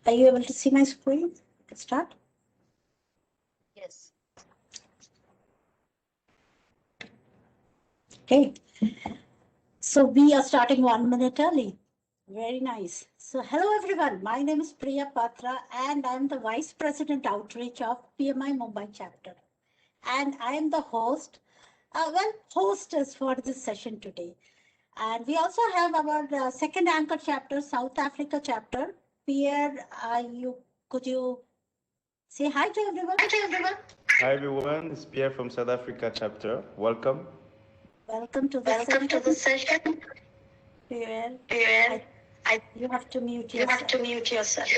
Are you able to see my screen? Let's start. Yes. Okay. So we are starting 1 minute early. Very nice. So hello everyone. My name is Priya Patra and I'm the Vice President Outreach of PMI Mumbai chapter. And I am the host, hostess for this session today. And we also have our second anchor chapter, South Africa chapter. Pierre, could you say hi to everyone? Hi to everyone. Hi everyone, it's Pierre from South Africa chapter. Welcome. Welcome to the Welcome to the session. Pierre, Pierre, you have to mute you yourself. have to mute yourself.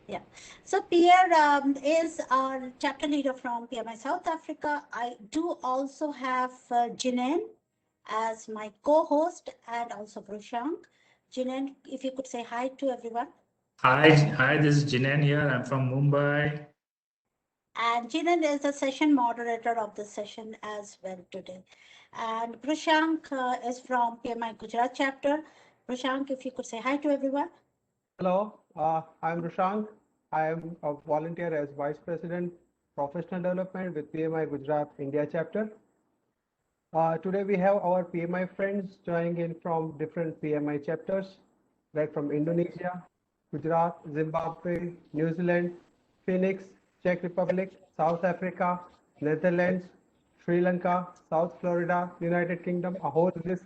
Yeah. So Pierre is our chapter leader from PMI South Africa. I do also have Jinan as my co-host and also Prashank. Jinan, if you could say hi to everyone. Hi, this is Jinan here. I'm from Mumbai. And Jinan is the session moderator of the session as well today. And Prashank is from PMI Gujarat chapter. Prashank, if you could say hi to everyone. Hello, I'm Rushank. I am a volunteer as Vice President, Professional Development with PMI Gujarat India chapter. Today we have our PMI friends joining in from different PMI chapters, like from Indonesia, Gujarat, Zimbabwe, New Zealand, Phoenix, Czech Republic, South Africa, Netherlands, Sri Lanka, South Florida, United Kingdom, a whole list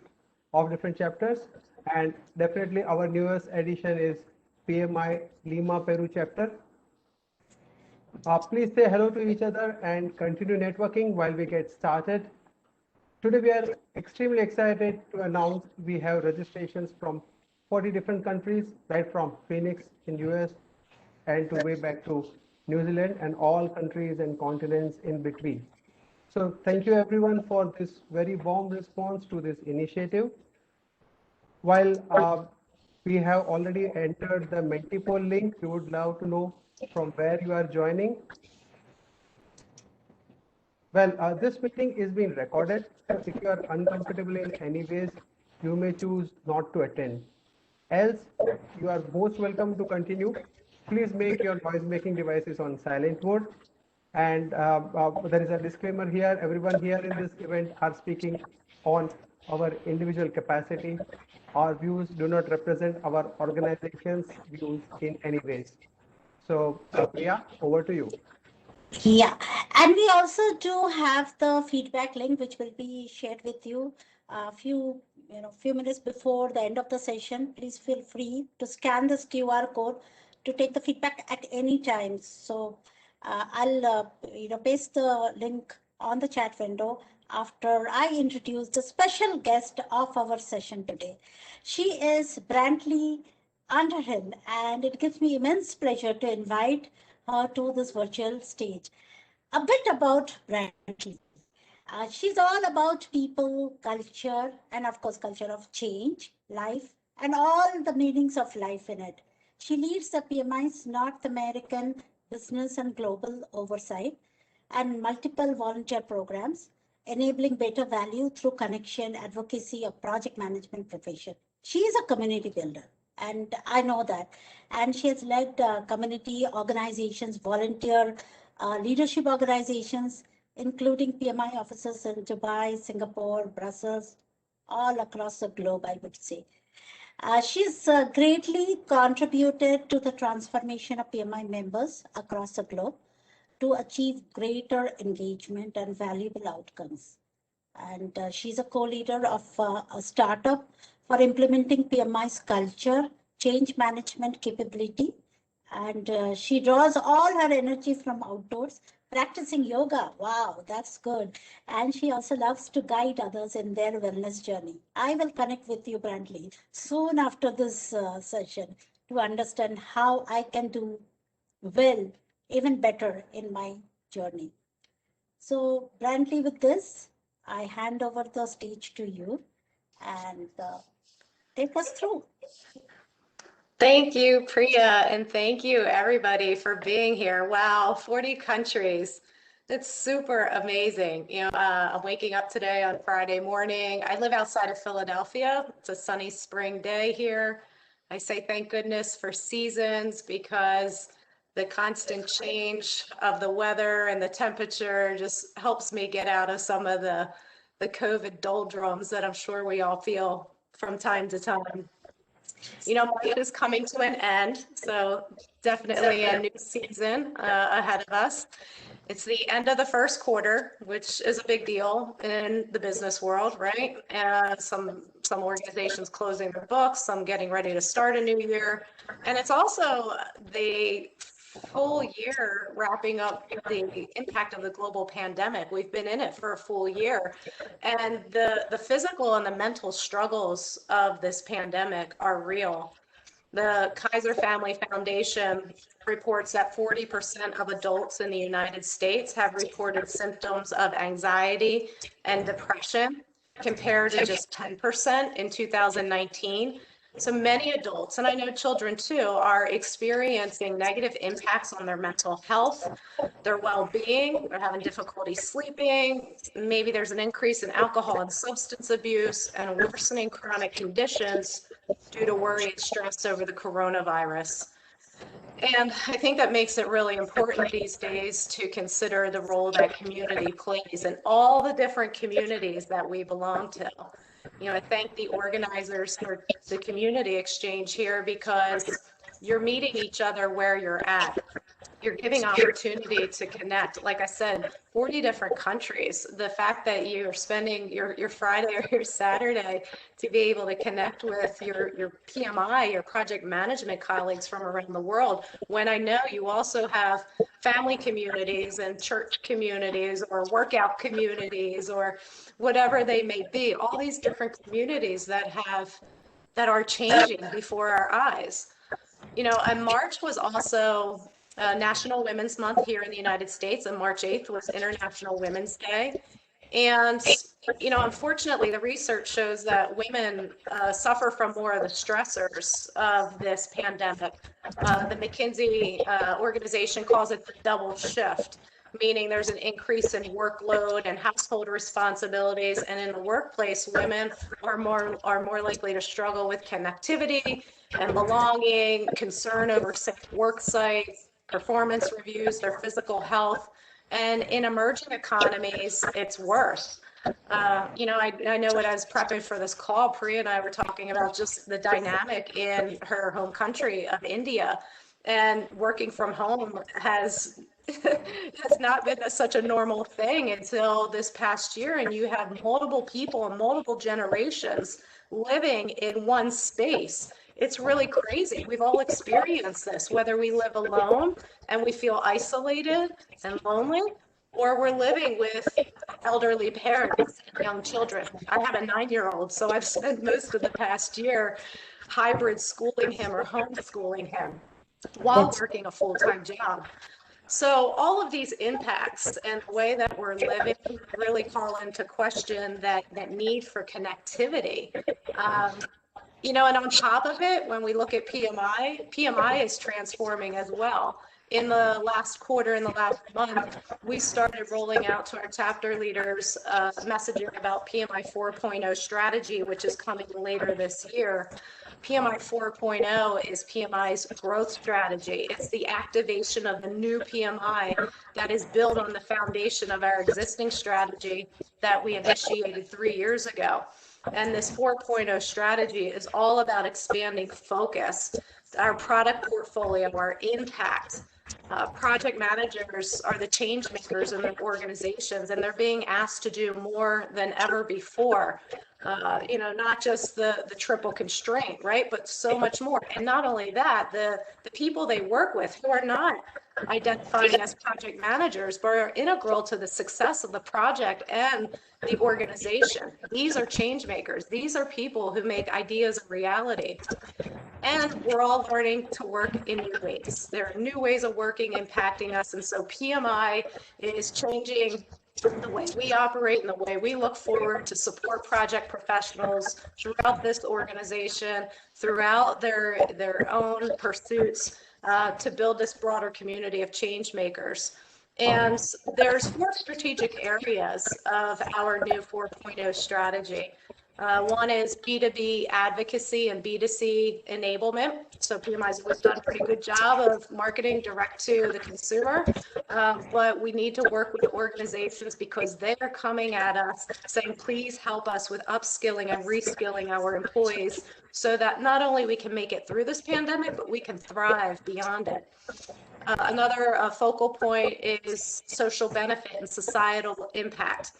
of different chapters. And definitely our newest addition is PMI Lima Peru chapter. Please say hello to each other and continue networking while we get started. Today we are extremely excited to announce we have registrations from 40 different countries, right from Phoenix in US and to way back to New Zealand and all countries and continents in between. So thank you everyone for this very warm response to this initiative. While we have already entered the Mentipoll link, we would love to know from where you are joining. Well, this meeting is being recorded, so if you are uncomfortable in any ways, you may choose not to attend. Else, you are most welcome to continue. Please make your noise making devices on silent mode. And there is a disclaimer here. Everyone here in this event are speaking on our individual capacity. Our views do not represent our organization's views in any ways. So, Priya, over to you. Yeah, and we also do have the feedback link, which will be shared with you a few minutes before the end of the session. Please feel free to scan this QR code to take the feedback at any time. So I'll paste the link on the chat window after I introduce the special guest of our session today. She is Brantley Underhill, and it gives me immense pleasure to invite her to this virtual stage. A bit about Brantley. She's all about people, culture, and of course, culture of change, life, and all the meanings of life in it. She leads the PMI's North American business and global oversight and multiple volunteer programs, enabling better value through connection, advocacy, or project management profession. She is a community builder, and I know that. And she has led community organizations, volunteer leadership organizations, including PMI offices in Dubai, Singapore, Brussels, all across the globe, I would say. She's greatly contributed to the transformation of PMI members across the globe to achieve greater engagement and valuable outcomes. And she's a co-leader of a startup for implementing PMI's culture, change management capability. And she draws all her energy from outdoors, practicing yoga. Wow, that's good. And she also loves to guide others in their wellness journey. I will connect with you, Brantley, soon after this session to understand how I can do well, even better in my journey. So, Brantley, with this, I hand over the stage to you and take us through. Thank you, Priya, and thank you everybody for being here. Wow, 40 countries. That's super amazing. I'm waking up today on Friday morning. I live outside of Philadelphia. It's a sunny spring day here. I say thank goodness for seasons, because the constant change of the weather and the temperature just helps me get out of some of the COVID doldrums that I'm sure we all feel from time to time. You know, March is coming to an end, so definitely a new season ahead of us. It's the end of the first quarter, which is a big deal in the business world, right? Some organizations closing their books, some getting ready to start a new year. And it's also the full year wrapping up the impact of the global pandemic. We've been in it for a full year. And the physical and the mental struggles of this pandemic are real. The Kaiser Family Foundation reports that 40% of adults in the United States have reported symptoms of anxiety and depression, compared to just 10% in 2019. So many adults, and I know children too, are experiencing negative impacts on their mental health, their well-being. They're having difficulty sleeping. Maybe there's an increase in alcohol and substance abuse, and worsening chronic conditions due to worry and stress over the coronavirus. And I think that makes it really important these days to consider the role that community plays in all the different communities that we belong to. You know, I thank the organizers for the community exchange here, because you're meeting each other where you're at. You're giving opportunity to connect. Like I said, 40 different countries. The fact that you're spending your Friday or your Saturday to be able to connect with your PMI, your project management colleagues from around the world, when I know you also have family communities and church communities or workout communities or whatever they may be, all these different communities that are changing before our eyes. You know, and March was also National Women's Month here in the United States, and March 8th was International Women's Day. And, you know, unfortunately, the research shows that women suffer from more of the stressors of this pandemic. The McKinsey organization calls it the double shift, meaning there's an increase in workload and household responsibilities. And in the workplace, women are more likely to struggle with connectivity and belonging, concern over safe work sites, performance reviews, their physical health. And in emerging economies, it's worse. You know, I know when I was prepping for this call, Priya and I were talking about just the dynamic in her home country of India, and working from home has not been such a normal thing until this past year. And you have multiple people and multiple generations living in one space. It's really crazy. We've all experienced this, whether we live alone and we feel isolated and lonely, or we're living with elderly parents and young children. I have a 9-year-old, so I've spent most of the past year hybrid schooling him or homeschooling him while working a full-time job. So all of these impacts and the way that we're living really call into question that need for connectivity. You know, and on top of it, when we look at PMI is transforming as well. In the last quarter, in the last month, we started rolling out to our chapter leaders messaging about PMI 4.0 strategy, which is coming later this year. PMI 4.0 is PMI's growth strategy. It's the activation of the new PMI that is built on the foundation of our existing strategy that we initiated 3 years ago. And this 4.0 strategy is all about expanding focus, our product portfolio, our impact. Project managers are the change makers in their organizations, and they're being asked to do more than ever before. You know, not just the triple constraint, right? But so much more. And not only that, the people they work with who are not identifying as project managers, but are integral to the success of the project and the organization. These are change makers. These are people who make ideas a reality. And we're all learning to work in new ways. There are new ways of working impacting us. And so PMI is changing the way we operate and the way we look forward to support project professionals throughout this organization, throughout their own pursuits to build this broader community of change makers. And there's 4 strategic areas of our new 4.0 strategy. One is B2B advocacy and B2C enablement. So PMI's always done a pretty good job of marketing direct to the consumer, but we need to work with organizations because they are coming at us saying, please help us with upskilling and reskilling our employees so that not only we can make it through this pandemic, but we can thrive beyond it. Another focal point is social benefit and societal impact.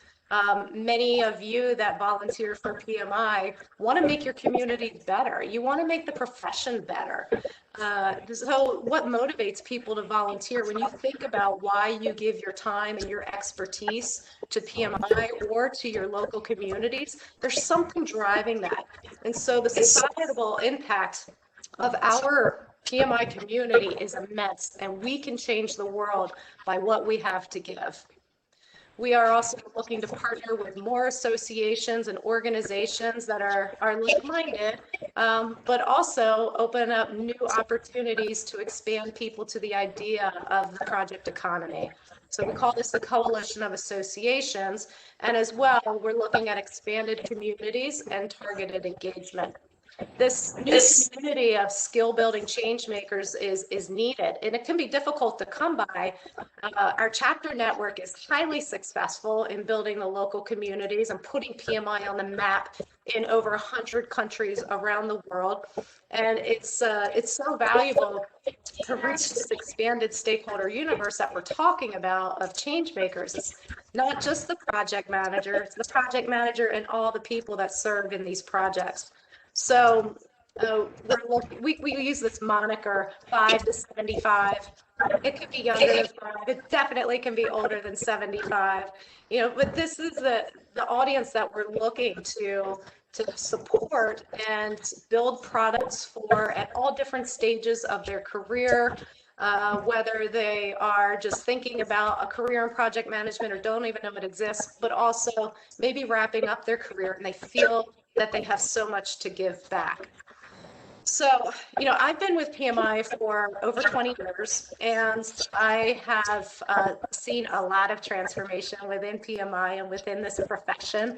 Many of you that volunteer for PMI want to make your community better. You want to make the profession better. So what motivates people to volunteer? When you think about why you give your time and your expertise to PMI or to your local communities, there's something driving that. And so the societal impact of our PMI community is immense, and we can change the world by what we have to give. We are also looking to partner with more associations and organizations that are like-minded, but also open up new opportunities to expand people to the idea of the project economy. So we call this the Coalition of Associations, and as well, we're looking at expanded communities and targeted engagement. This new community of skill building change makers is needed, and it can be difficult to come by. Our chapter network is highly successful in building the local communities and putting PMI on the map in over 100 countries around the world. And it's so valuable to reach this expanded stakeholder universe that we're talking about of change makers. It's not just the project manager, it's the project manager and all the people that serve in these projects. So we use this moniker 5 to 75. It could be younger than 5. It definitely can be older than 75. But this is the audience that we're looking to support and build products for at all different stages of their career, whether they are just thinking about a career in project management or don't even know it exists, but also maybe wrapping up their career and they feel that they have so much to give back. So, I've been with PMI for over 20 years, and I have seen a lot of transformation within PMI and within this profession.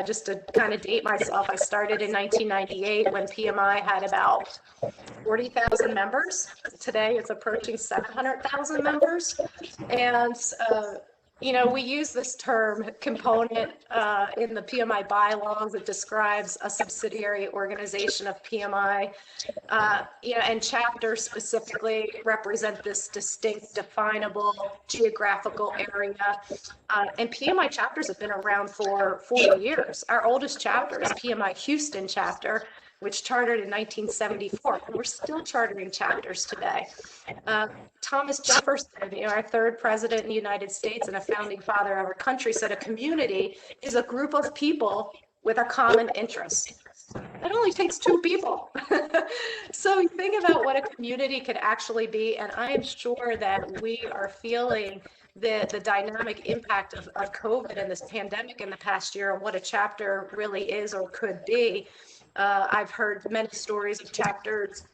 Just to kind of date myself, I started in 1998 when PMI had about 40,000 members. Today it's approaching 700,000 members. And we use this term component in the PMI bylaws. It describes a subsidiary organization of PMI, and chapters specifically represent this distinct, definable geographical area. And PMI chapters have been around for 40 years. Our oldest chapter is PMI Houston chapter, which chartered in 1974. And we're still chartering chapters today. Thomas Jefferson, our third president in the United States and a founding father of our country, said a community is a group of people with a common interest. It only takes 2 people. So think about what a community could actually be, and I am sure that we are feeling the dynamic impact of COVID and this pandemic in the past year and what a chapter really is or could be. I've heard many stories of chapters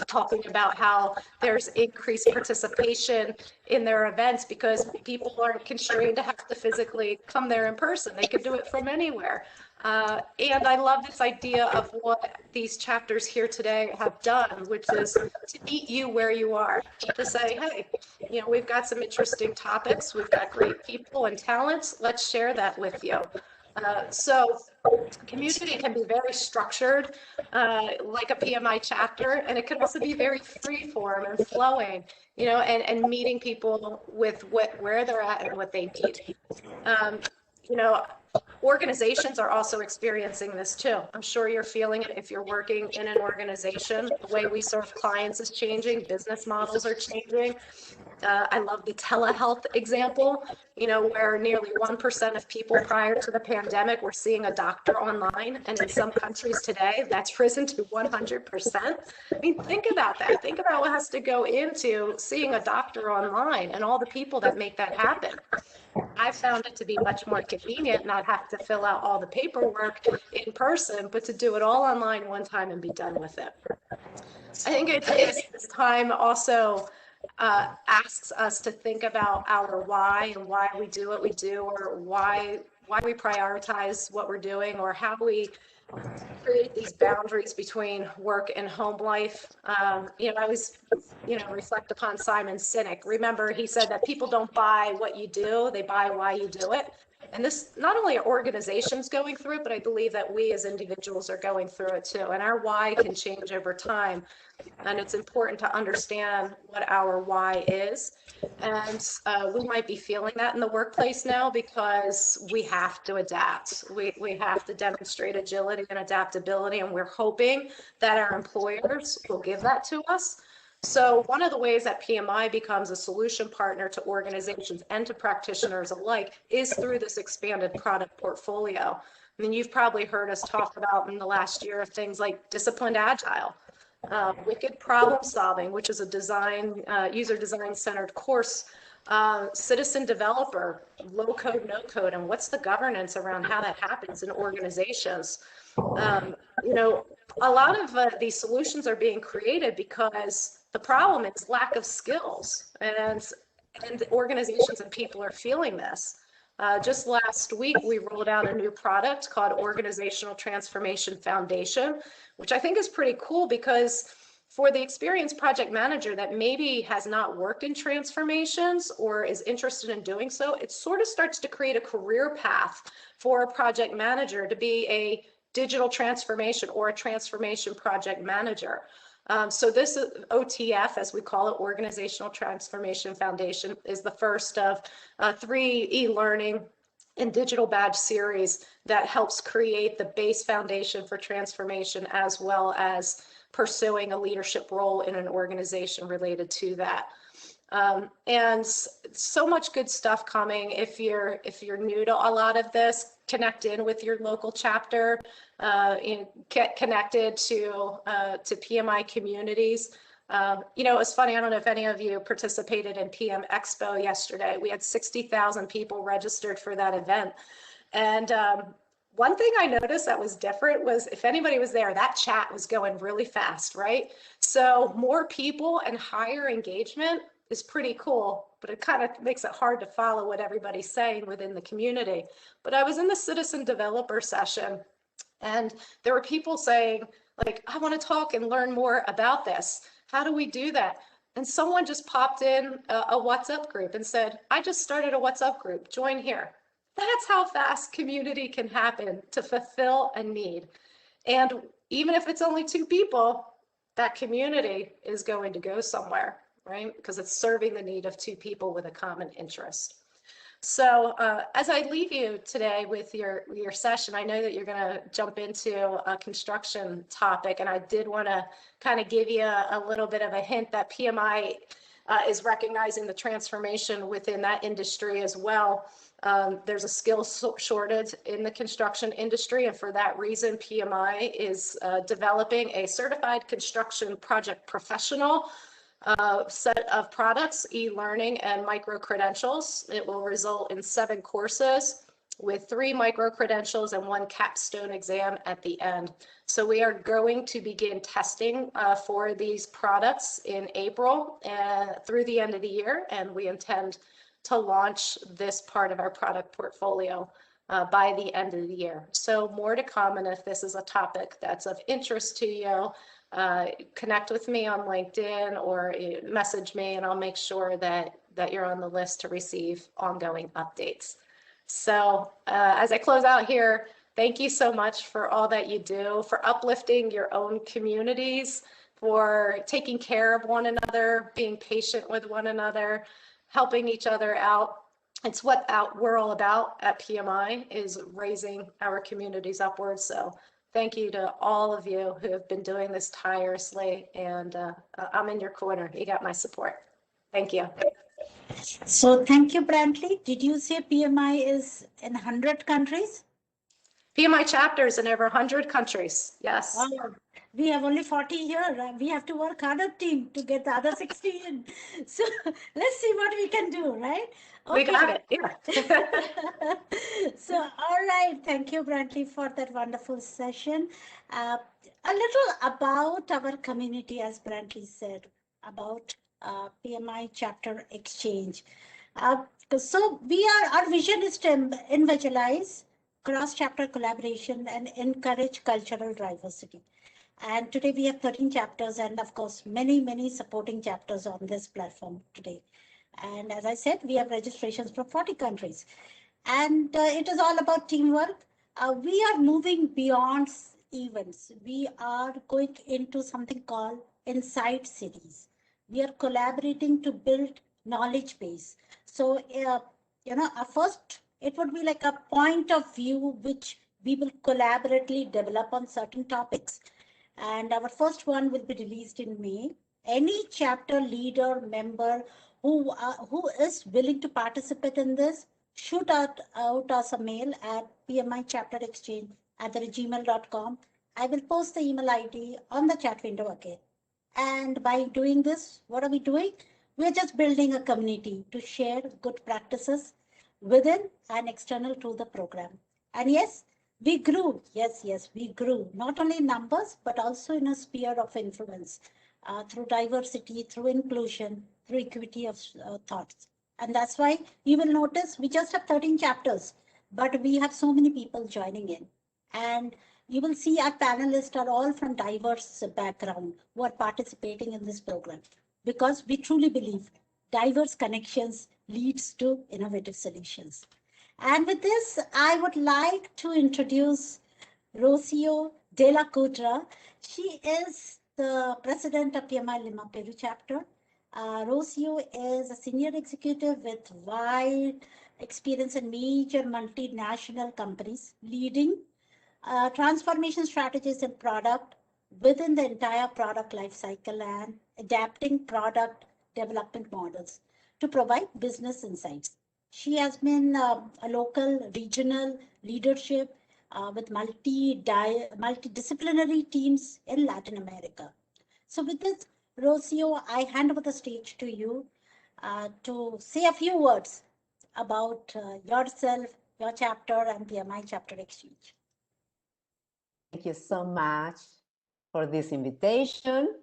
talking about how there's increased participation in their events because people aren't constrained to have to physically come there in person. They can do it from anywhere. And I love this idea of what these chapters here today have done, which is to meet you where you are, to say, hey, we've got some interesting topics, we've got great people and talents, let's share that with you. So community can be very structured, like a PMI chapter, and it can also be very free form and flowing, and meeting people with where they're at and what they need. Organizations are also experiencing this too. I'm sure you're feeling it if you're working in an organization. The way we serve clients is changing, business models are changing. I love the telehealth example, where nearly 1% of people prior to the pandemic were seeing a doctor online. And in some countries today, that's risen to 100%. I mean, think about that. Think about what has to go into seeing a doctor online and all the people that make that happen. I found it to be much more convenient not have to fill out all the paperwork in person, but to do it all online one time and be done with it. I think this time also asks us to think about our why and why we do what we do, or why we prioritize what we're doing, or how we create these boundaries between work and home life. I always, reflect upon Simon Sinek. Remember, he said that people don't buy what you do, they buy why you do it. And this, not only are organizations going through it, but I believe that we as individuals are going through it too. And our why can change over time. And it's important to understand what our why is. And we might be feeling that in the workplace now because we have to adapt. We have to demonstrate agility and adaptability, and we're hoping that our employers will give that to us. So one of the ways that PMI becomes a solution partner to organizations and to practitioners alike is through this expanded product portfolio. I mean, you've probably heard us talk about in the last year of things like disciplined agile, wicked problem solving, which is a user design centered course, citizen developer, low code, no code, and what's the governance around how that happens in organizations. A lot of these solutions are being created because the problem is lack of skills, and organizations and people are feeling this. Just last week, we rolled out a new product called Organizational Transformation Foundation, which I think is pretty cool because for the experienced project manager that maybe has not worked in transformations or is interested in doing so, it sort of starts to create a career path for a project manager to be a digital transformation or a transformation project manager. So this OTF, as we call it, Organizational Transformation Foundation, is the first of 3 e-learning and digital badge series that helps create the base foundation for transformation, as well as pursuing a leadership role in an organization related to that. And so much good stuff coming. If you're new to a lot of this, connect in with your local chapter, get connected to PMI communities. It's funny, I don't know if any of you participated in PM Expo yesterday. We had 60,000 people registered for that event. And one thing I noticed that was different was if anybody was there, that chat was going really fast, right? So more people and higher engagement is pretty cool, but it kind of makes it hard to follow what everybody's saying within the community. But I was in the citizen developer session, and there were people saying, like, I want to talk and learn more about this. How do we do that? And someone just popped in a WhatsApp group and said, I just started a WhatsApp group, join here. That's how fast community can happen to fulfill a need. And even if it's only 2 people, that community is going to go somewhere, right? Because it's serving the need of 2 people with a common interest. So as I leave you today with your session, I know that you're going to jump into a construction topic, and I did want to kind of give you a little bit of a hint that PMI is recognizing the transformation within that industry as well. There's a skills shortage in the construction industry, and for that reason, PMI is developing a certified construction project professional set of products, e-learning and micro-credentials. It will result in 7 courses with 3 micro-credentials and 1 capstone exam at the end. So we are going to begin testing for these products in April through the end of the year, and we intend to launch this part of our product portfolio by the end of the year. So more to come, and if this is a topic that's of interest to you, connect with me on LinkedIn or message me, and I'll make sure that you're on the list to receive ongoing updates. So as I close out here, thank you so much for all that you do, for uplifting your own communities, for taking care of one another, being patient with one another, helping each other out. It's what we're all about at PMI, is raising our communities upwards. So thank you to all of you who have been doing this tirelessly, and I'm in your corner. You got my support. Thank you. So thank you, Brantley. Did you say PMI is in 100 countries? PMI chapters in over 100 countries, yes. Oh, we have only 40 here. We have to work harder, team, to get the other 60 in. So let's see what we can do, right? Okay. We got it, yeah. So, all right. Thank you, Brantley, for that wonderful session. A little about our community, as Brantley said, about PMI chapter Xchange. So our vision is to individualize cross-chapter collaboration and encourage cultural diversity. And today we have 13 chapters and of course, many supporting chapters on this platform today. And as I said, we have registrations from 40 countries. And it is all about teamwork. We are moving beyond events. We are going into something called Inside Cities. We are collaborating to build knowledge base. So, first, it would be like a point of view which we will collaboratively develop on certain topics. And our first one will be released in May. Any chapter leader member who is willing to participate in this, shoot out us a mail at pmichapterexchange@gmail.com. I will post the email ID on the chat window again. And by doing this, what are we doing? We're just building a community to share good practices within and external to the program. And yes, we grew. Yes, we grew. Not only in numbers, but also in a sphere of influence through diversity, through inclusion, through equity of thoughts. And that's why you will notice we just have 13 chapters, but we have so many people joining in. And you will see our panelists are all from diverse background who are participating in this program because we truly believe diverse connections leads to innovative solutions. And with this, I would like to introduce Rocio de la Cutra. She is the president of PMI Lima Peru chapter. Rocio is a senior executive with wide experience in major multinational companies, leading transformation strategies in product within the entire product life cycle and adapting product development models to provide business insights. She has been a local regional leadership with multidisciplinary teams in Latin America. So with this, Rocio, I hand over the stage to you to say a few words about yourself, your chapter, and PMI Chapter Exchange. Thank you so much for this invitation.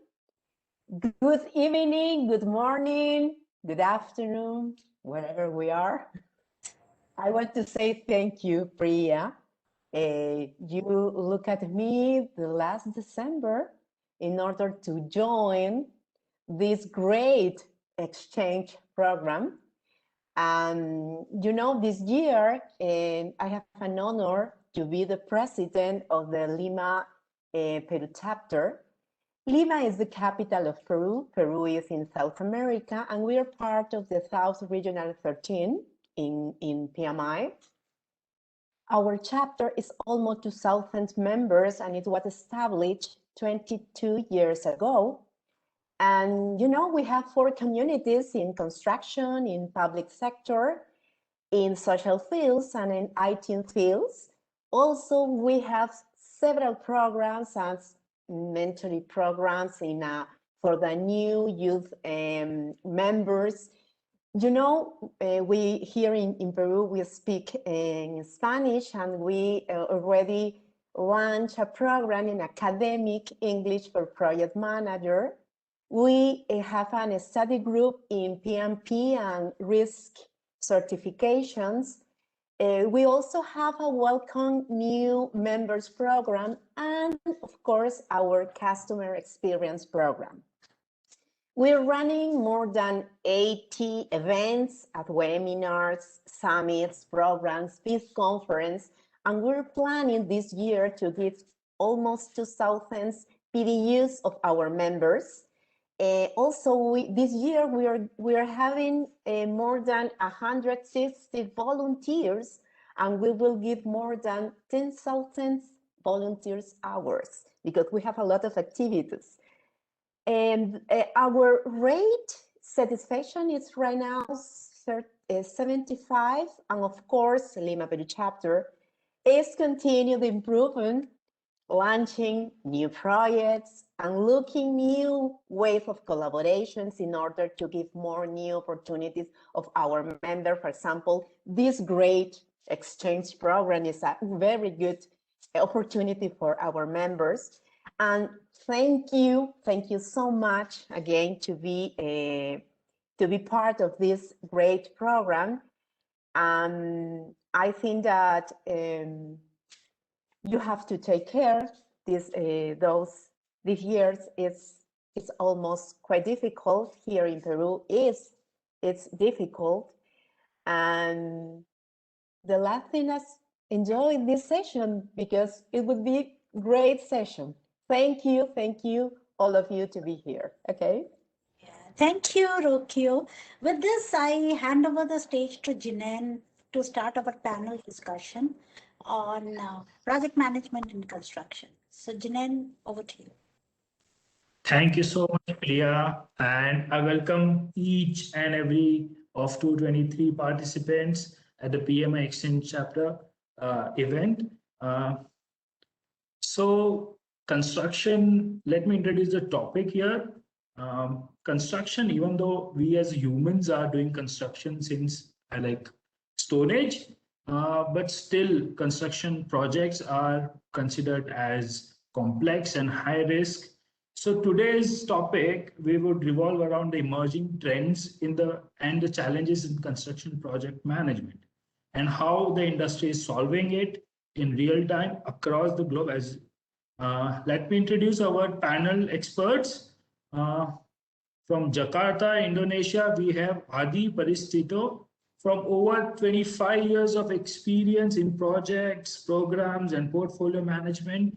Good evening, good morning, good afternoon, wherever we are. I want to say thank you, Priya. You look at me the last December in order to join this great exchange program. And this year, I have an honor to be the president of the Lima Peru chapter. Lima is the capital of Peru. Peru is in South America, and we are part of the South Regional 13 in PMI. Our chapter is almost 2,000 members, and it was established 22 years ago. And we have 4 communities in construction, in public sector, in social fields, and in IT fields. Also, we have several programs and mentoring programs for the new youth members. We here in Peru, we speak in Spanish, and we already launched a program in academic English for project manager. We have a study group in PMP and risk certifications. We also have a welcome new members program and, of course, our customer experience program. We're running more than 80 events at webinars, summits, programs, peace conference, and we're planning this year to give almost 2,000 PDUs of our members. Also, this year we are having more than 160 volunteers, and we will give more than 10,000 volunteers hours because we have a lot of activities. And our rate satisfaction is right now 75, and of course, Lima Peru chapter is continued improving, launching new projects and looking new ways of collaborations in order to give more new opportunities of our members. For example, this great exchange program is a very good opportunity for our members. And thank you so much again to be part of this great program. I think that you have to take care. These years it's almost quite difficult here in Peru. It's difficult, and the last thing is enjoy this session because it would be great session. Thank you, all of you to be here. Okay. Thank you, Rokio. With this, I hand over the stage to Jinan to start our panel discussion on project management in construction. So, Jinan, over to you. Thank you so much, Priya, and I welcome each and every of 223 participants at the PMI Xchange chapter event. So construction, let me introduce the topic here. Construction, even though we as humans are doing construction since like Stone Age, but still construction projects are considered as complex and high risk. So today's topic, we would revolve around the emerging trends and the challenges in construction project management and how the industry is solving it in real time across the globe. As let me introduce our panel experts. From Jakarta, Indonesia, we have Adi Paristito. From over 25 years of experience in projects, programs, and portfolio management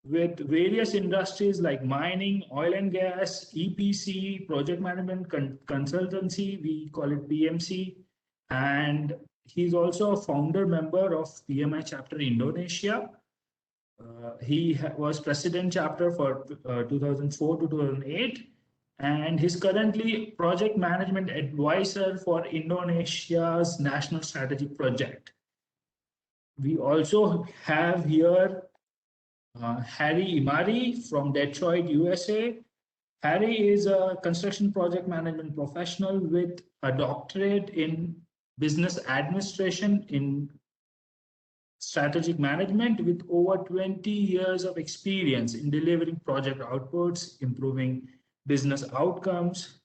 with various industries like mining, oil and gas, EPC, project management consultancy, we call it PMC, and he's also a founder member of PMI chapter Indonesia. He was president chapter for 2004 to 2008, and he's currently project management advisor for Indonesia's national strategic project. We also have here Harry Imari from Detroit, USA. Harry is a construction project management professional with a doctorate in business administration in strategic management with over 20 years of experience in delivering project outputs, improving business outcomes.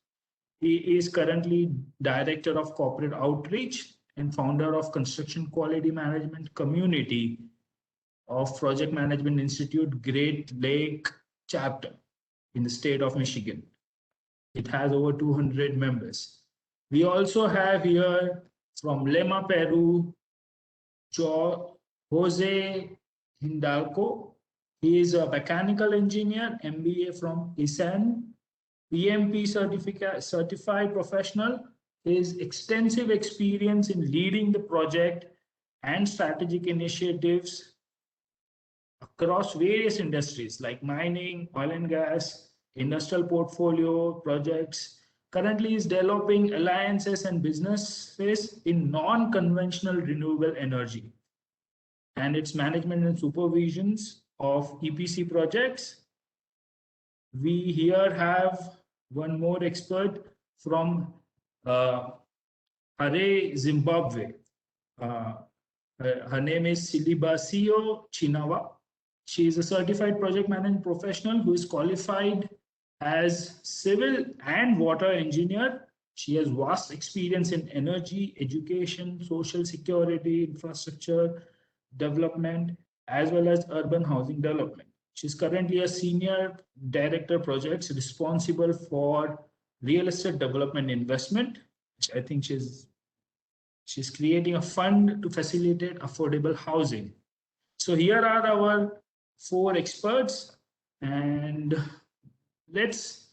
He is currently Director of Corporate Outreach and founder of Construction Quality Management Community of Project Management Institute Great Lake chapter in the state of Michigan. It has over 200 members. We also have here from Lima, Peru, Jose Hindalco. He is a mechanical engineer, MBA from ISAN, PMP certified professional. His extensive experience in leading the project and strategic initiatives across various industries like mining, oil and gas, industrial portfolio projects. Currently is developing alliances and businesses in non-conventional renewable energy and its management and supervisions of EPC projects. We here have one more expert from Harare, Zimbabwe. Her name is Silibasio Chinawa. She is a certified project management professional who is qualified as civil and water engineer. She has vast experience in energy, education, social security, infrastructure development, as well as urban housing development. She's currently a senior director projects responsible for real estate development investment. I think she's creating a fund to facilitate affordable housing. So here are our 4 experts, and let's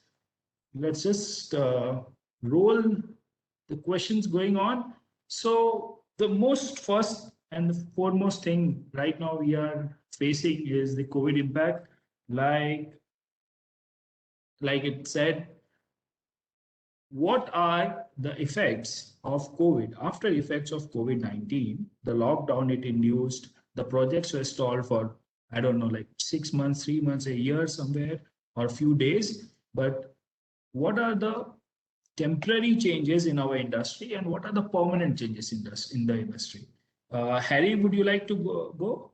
just roll the questions going on. So the first and the foremost thing right now we are facing is the COVID impact. Like it said, what are the effects of COVID? After effects of COVID-19, the lockdown it induced, the projects were stalled for, I don't know, like 6 months, 3 months, a year somewhere, or a few days. But what are the temporary changes in our industry and what are the permanent changes in the industry? Harry, would you like to go?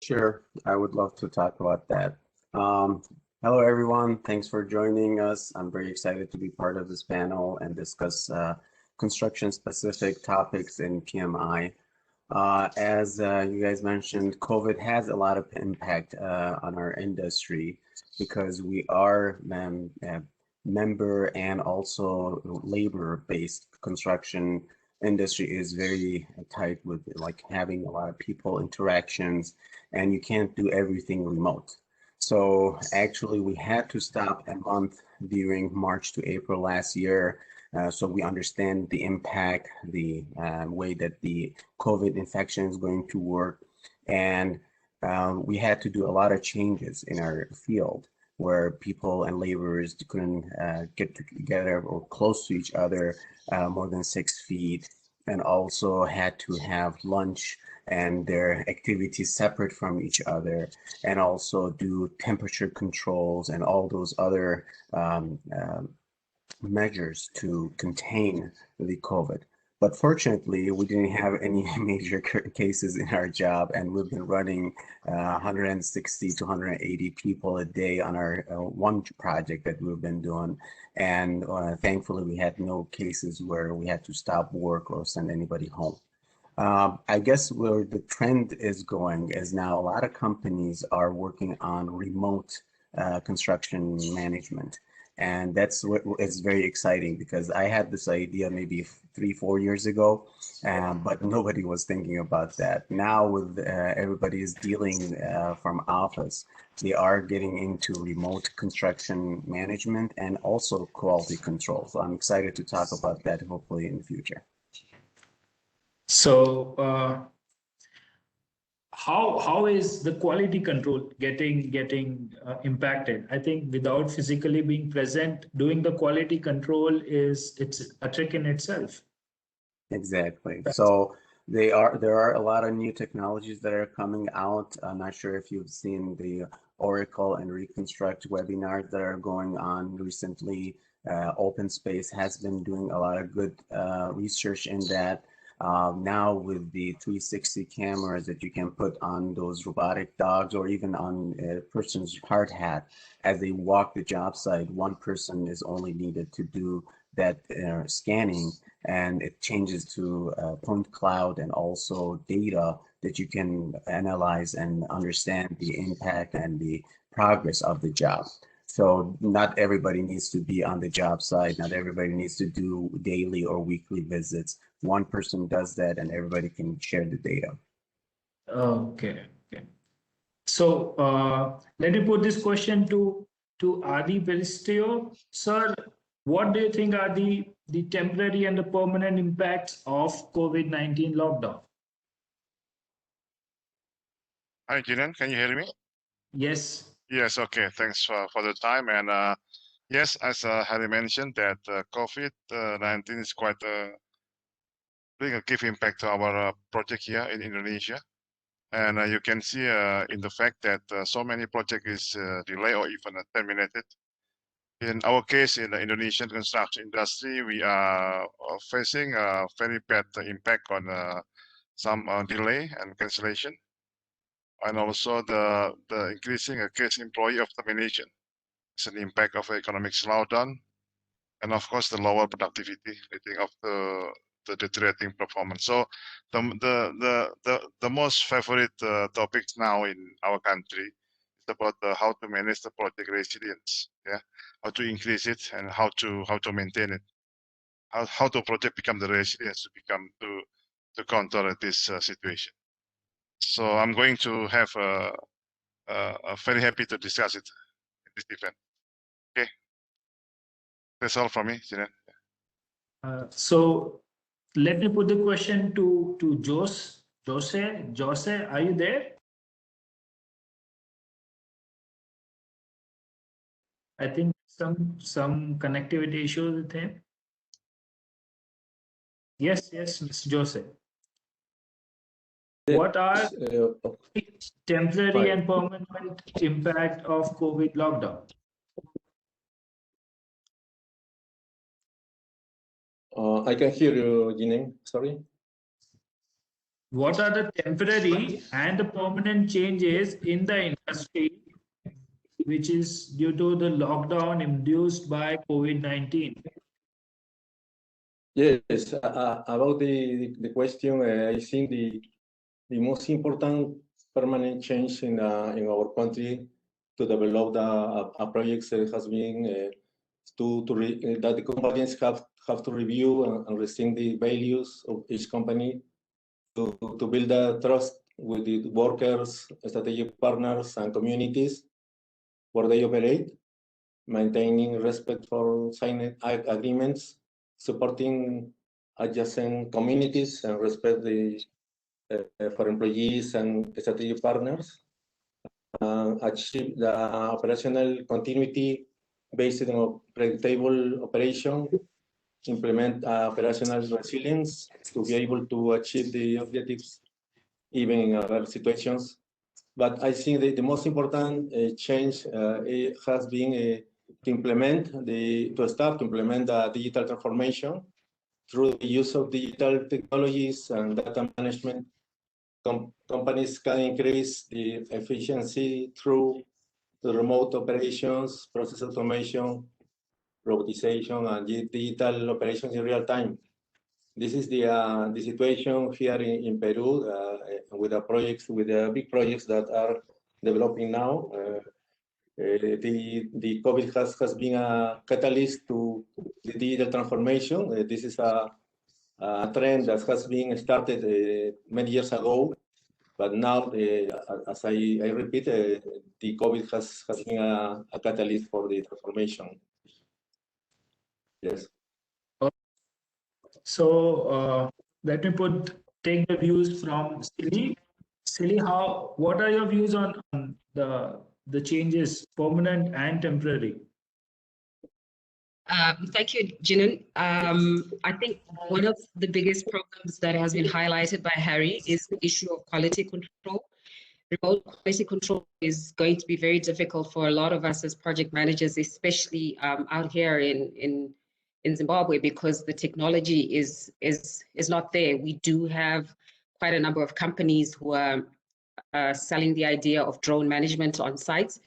Sure, I would love to talk about that. Hello, everyone. Thanks for joining us. I'm very excited to be part of this panel and discuss construction-specific topics in PMI. As you guys mentioned, COVID has a lot of impact on our industry because we are member and also labor-based construction industry is very tight with like having a lot of people interactions, and you can't do everything remote. So actually we had to stop a month during March to April last year. So we understand the impact, the way that the COVID infection is going to work. And we had to do a lot of changes in our field where people and laborers couldn't get together or close to each other more than 6 feet, and also had to have lunch and their activities separate from each other, and also do temperature controls and all those other measures to contain the COVID. But fortunately, we didn't have any major cases in our job, and we've been running 160 to 180 people a day on our one project that we've been doing. And thankfully, we had no cases where we had to stop work or send anybody home. I guess where the trend is going is now a lot of companies are working on remote construction management. And that's what is very exciting because I had this idea maybe 3-4 years ago, but nobody was thinking about that. Now with everybody is dealing from office, they are getting into remote construction management and also quality control. So I'm excited to talk about that hopefully in the future. So how is the quality control getting impacted? I think without physically being present, doing the quality control it's a trick in itself. Exactly. So there are a lot of new technologies that are coming out. I'm not sure if you've seen the Oracle and Reconstruct webinars that are going on recently. Open Space has been doing a lot of good research in that. Now with the 360 cameras that you can put on those robotic dogs or even on a person's hard hat as they walk the job site, one person is only needed to do that scanning, and it changes to point cloud and also data that you can analyze and understand the impact and the progress of the job. So not everybody needs to be on the job site. Not everybody needs to do daily or weekly visits. One person does that and everybody can share the data. Okay. So let me put this question to Adi Peristio. Sir, what do you think are the temporary and the permanent impacts of COVID-19 lockdown? Hi, Jinan, can you hear me? Yes. Yes, okay, thanks for the time. And yes, as Harry mentioned, that COVID-19 is quite bring a give impact to our project here in Indonesia. And you can see in the fact that so many projects is delayed or even terminated. In our case, in the Indonesian construction industry, we are facing a very bad impact on some delay and cancellation, and also the increasing case employee of termination. It's an impact of economic slowdown, and of course the lower productivity leading of the deteriorating performance. So the most favorite topics now in our country is about how to manage the project resilience, yeah, how to increase it and how to maintain it, how to project become the resilience to become to counter this situation. So I'm going to have very happy to discuss it in this event. Okay, that's all from me, Jinan. So let me put the question to Jose. Jose, are you there? I think some connectivity issues with him. Yes, Mr. Jose. What are temporary and permanent impact of COVID lockdown? I can hear you, Jining. Sorry. What are the temporary and the permanent changes in the industry which is due to the lockdown induced by COVID-19? Yes, about the question, I think the most important permanent change in our country to develop the projects has been that the companies have to review and rethink the values of each company to build a trust with the workers, strategic partners, and communities where they operate, maintaining respect for signed agreements, supporting adjacent communities, and respect for employees and strategic partners, achieve the operational continuity based on predictable operation, implement operational resilience to be able to achieve the objectives even in other situations. But I think the most important change it has been to start to implement the digital transformation through the use of digital technologies and data management. Companies can increase the efficiency through the remote operations, process automation, robotization, and digital operations in real time. This is the situation here in Peru with the big projects that are developing now. The COVID has been a catalyst to the digital transformation. This is a trend that has been started many years ago, but now, as I repeat, the COVID has been a catalyst for the transformation. Yes. So let me take the views from Silly. Silly, what are your views on the changes, permanent and temporary? Thank you, Jinan. I think one of the biggest problems that has been highlighted by Harry is the issue of quality control. Remote quality control is going to be very difficult for a lot of us as project managers, especially out here in Zimbabwe, because the technology is not there. We do have quite a number of companies who are selling the idea of drone management on sites,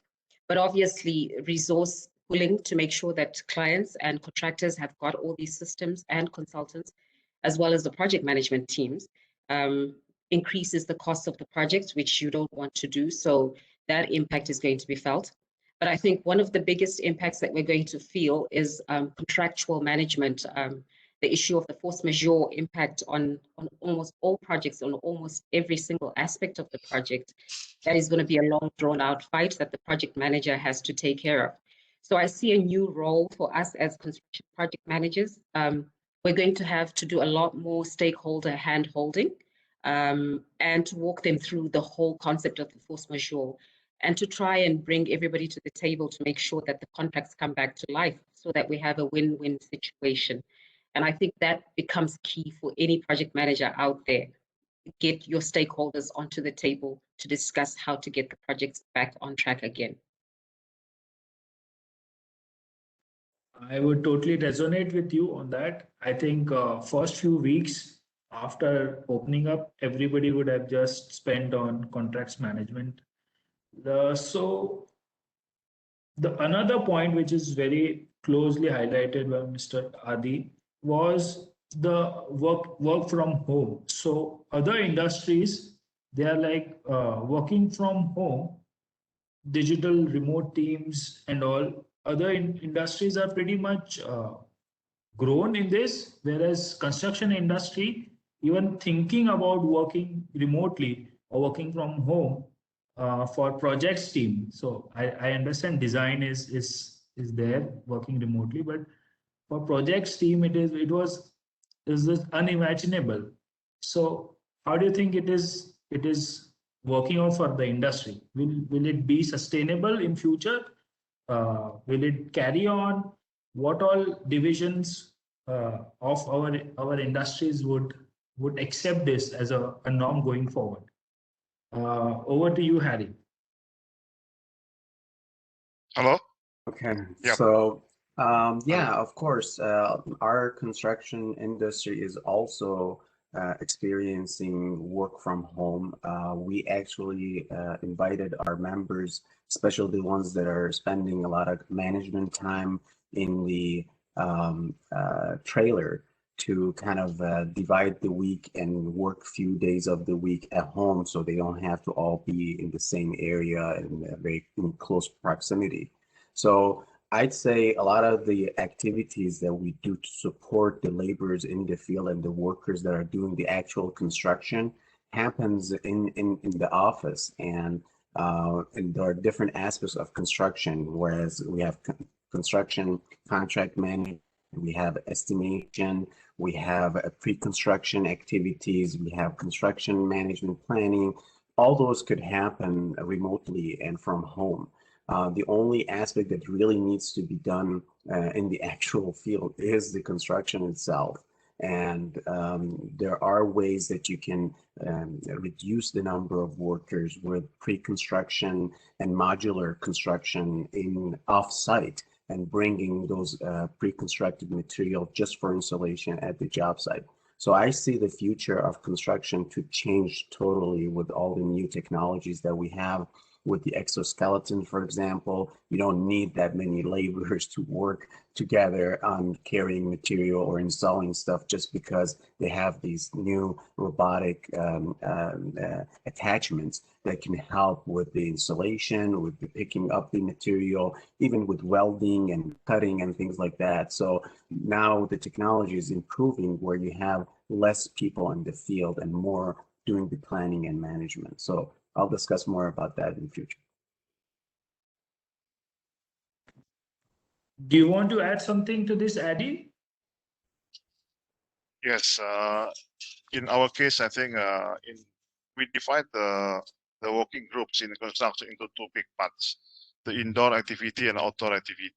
but obviously resource pooling to make sure that clients and contractors have got all these systems and consultants, as well as the project management teams, increases the cost of the projects, which you don't want to do. So that impact is going to be felt. But I think one of the biggest impacts that we're going to feel is contractual management, the issue of the force majeure impact on almost all projects, on almost every single aspect of the project. That is going to be a long drawn out fight that the project manager has to take care of. So I see a new role for us as construction project managers. We're going to have to do a lot more stakeholder hand-holding and to walk them through the whole concept of the force majeure and to try and bring everybody to the table to make sure that the contracts come back to life so that we have a win-win situation. And I think that becomes key for any project manager out there. Get your stakeholders onto the table to discuss how to get the projects back on track again. I would totally resonate with you on that. I think first few weeks after opening up, everybody would have just spent on contracts management. So the another point which is very closely highlighted by Mr. Adi was the work from home. So other industries, they are like working from home, digital remote teams and all. Other industries are pretty much grown in this, whereas construction industry, even thinking about working remotely or working from home for projects team. So I understand design is there working remotely, but for projects team it was unimaginable. So how do you think it is working out for the industry? Will it be sustainable in future? Will it carry on? What all divisions of our industries would accept this as a norm going forward? Over to you, Harry. Hello? Okay, Yep. so yeah, of course, our construction industry is also experiencing work from home. We actually invited our members, especially the ones that are spending a lot of management time in the trailer, to kind of divide the week and work few days of the week at home so they don't have to all be in the same area in a very close proximity. So I'd say a lot of the activities that we do to support the laborers in the field and the workers that are doing the actual construction happens in the office. And there are different aspects of construction, whereas we have construction contract management, we have estimation, we have pre-construction activities, we have construction management planning. All those could happen remotely and from home. The only aspect that really needs to be done in the actual field is the construction itself. And there are ways that you can reduce the number of workers with pre-construction and modular construction in off-site and bringing those pre-constructed material just for installation at the job site. So I see the future of construction to change totally with all the new technologies that we have. With the exoskeleton, for example, you don't need that many laborers to work together on carrying material or installing stuff just because they have these new robotic attachments that can help with the installation, with the picking up the material, even with welding and cutting and things like that. So now the technology is improving where you have less people in the field and more doing the planning and management. So I'll discuss more about that in the future. Do you want to add something to this, Addy? Yes, in our case, I think we divide the working groups in construction into two big parts: the indoor activity and outdoor activity.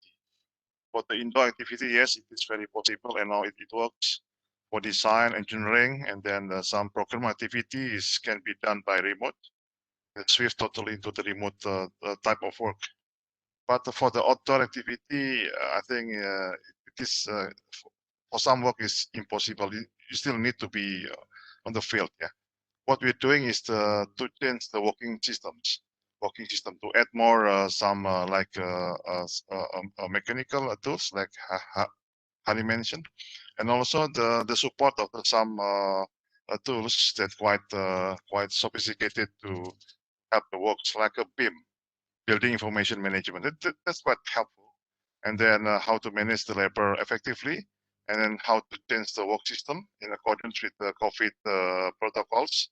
For the indoor activity, yes, it is very possible, and now it works. For design, engineering, and then some procurement activities can be done by remote. Shift totally into the remote type of work. But for the outdoor activity, I think it is for some work is impossible. You still need to be on the field. Yeah. What we're doing is to change the working system to add more some like mechanical tools, like Hari mentioned, and also the support of some tools that quite sophisticated to help the works, like a BIM, building information management. That's quite helpful. And then how to manage the labor effectively, and then how to change the work system in accordance with the COVID protocols.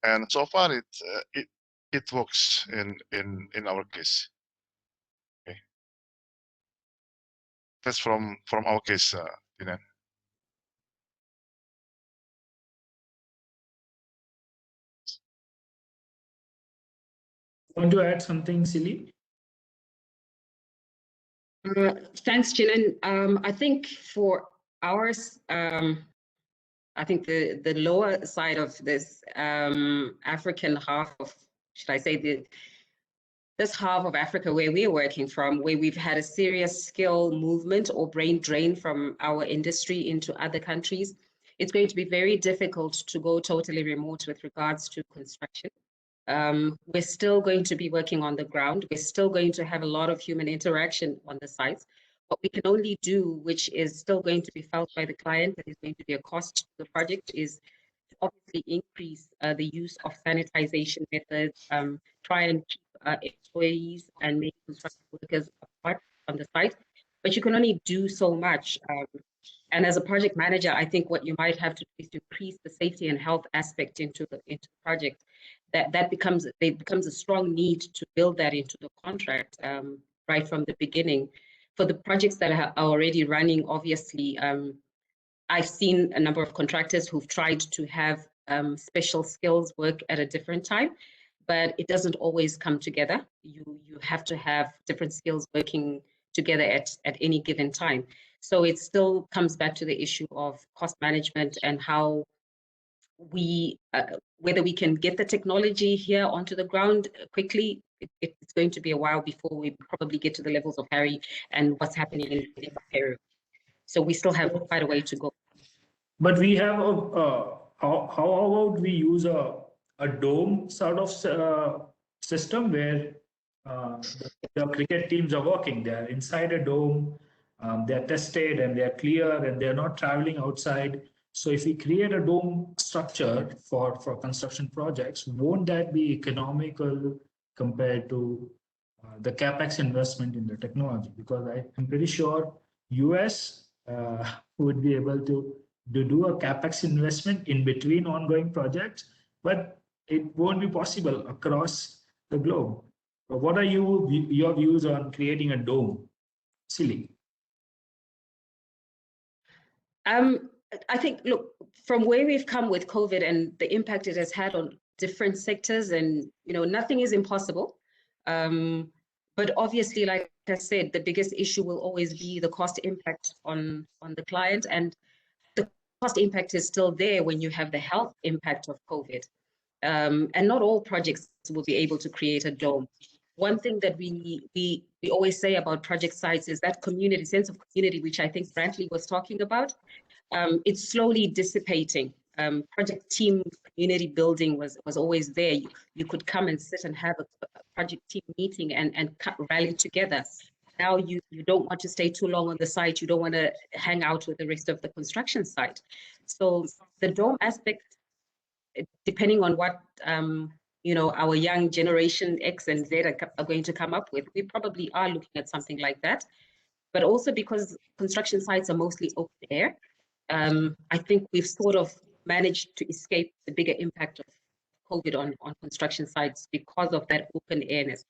And so far, it works in our case. Okay. That's from our case, Dinan. Want to add something, Silly? Thanks, Jinan. I think for ours, I think the lower side of this African half of, should I say, this half of Africa where we're working from, where we've had a serious skill movement or brain drain from our industry into other countries, it's going to be very difficult to go totally remote with regards to construction. We're still going to be working on the ground. We're still going to have a lot of human interaction on the sites. What we can only do, which is still going to be felt by the client, that is going to be a cost to the project, is to obviously increase the use of sanitization methods, try and keep employees and maybe construction workers apart on the site. But you can only do so much. And as a project manager, I think what you might have to do is to increase the safety and health aspect into the project. That becomes a strong need to build that into the contract right from the beginning. For the projects that are already running, obviously, I've seen a number of contractors who've tried to have special skills work at a different time, but it doesn't always come together. You have to have different skills working together at any given time. So it still comes back to the issue of cost management and how we, whether we can get the technology here onto the ground quickly. It's going to be a while before we probably get to the levels of Harry and what's happening in Peru. So we still have quite a way to go. But we have how about we use a dome sort of system where the cricket teams are working. They are inside a dome. they're tested and they're clear and they're not traveling outside. So if we create a dome structure for construction projects, won't that be economical compared to the capex investment in the technology? Because I'm pretty sure US would be able to do a capex investment in between ongoing projects, but it won't be possible across the globe. What are your views on creating a dome? Silly. I think, look, from where we've come with COVID and the impact it has had on different sectors, and nothing is impossible. But obviously, like I said, the biggest issue will always be the cost impact on the client, and the cost impact is still there when you have the health impact of COVID. And not all projects will be able to create a dome. One thing that we always say about project sites is that community, sense of community, which I think Brantley was talking about. It's slowly dissipating. Project team community building was always there. You could come and sit and have a project team meeting and rally together. Now you don't want to stay too long on the site. You don't want to hang out with the rest of the construction site. So the dome aspect, depending on what our young generation X and Z are going to come up with, we probably are looking at something like that. But also because construction sites are mostly open air, I think we've sort of managed to escape the bigger impact of COVID on construction sites because of that open airness.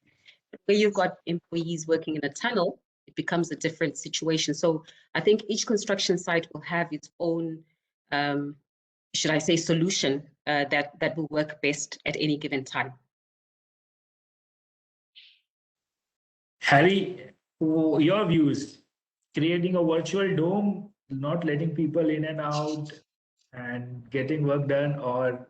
But where you've got employees working in a tunnel, it becomes a different situation. So I think each construction site will have its own, should I say, solution that will work best at any given time. Harry, your views, creating a virtual dome, not letting people in and out and getting work done, or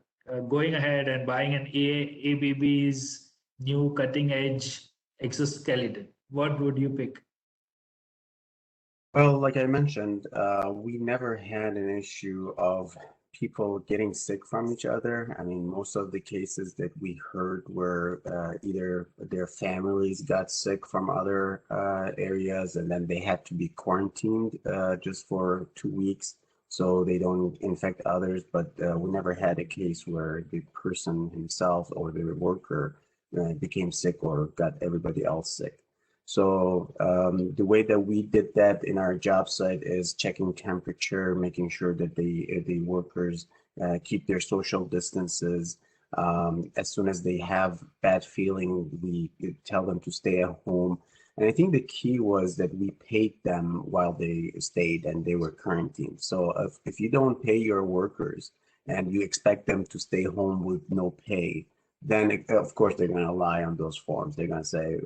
going ahead and buying an ABB's new cutting edge exoskeleton? What would you pick? Well, like I mentioned, we never had an issue of people getting sick from each other. I mean, most of the cases that we heard were either their families got sick from other areas and then they had to be quarantined just for 2 weeks so they don't infect others. But we never had a case where the person himself or the worker became sick or got everybody else sick. So the way that we did that in our job site is checking temperature, making sure that the workers keep their social distances. As soon as they have bad feeling, we tell them to stay at home. And I think the key was that we paid them while they stayed and they were quarantined. So if you don't pay your workers and you expect them to stay home with no pay, then of course they're going to lie on those forms. They're going to say,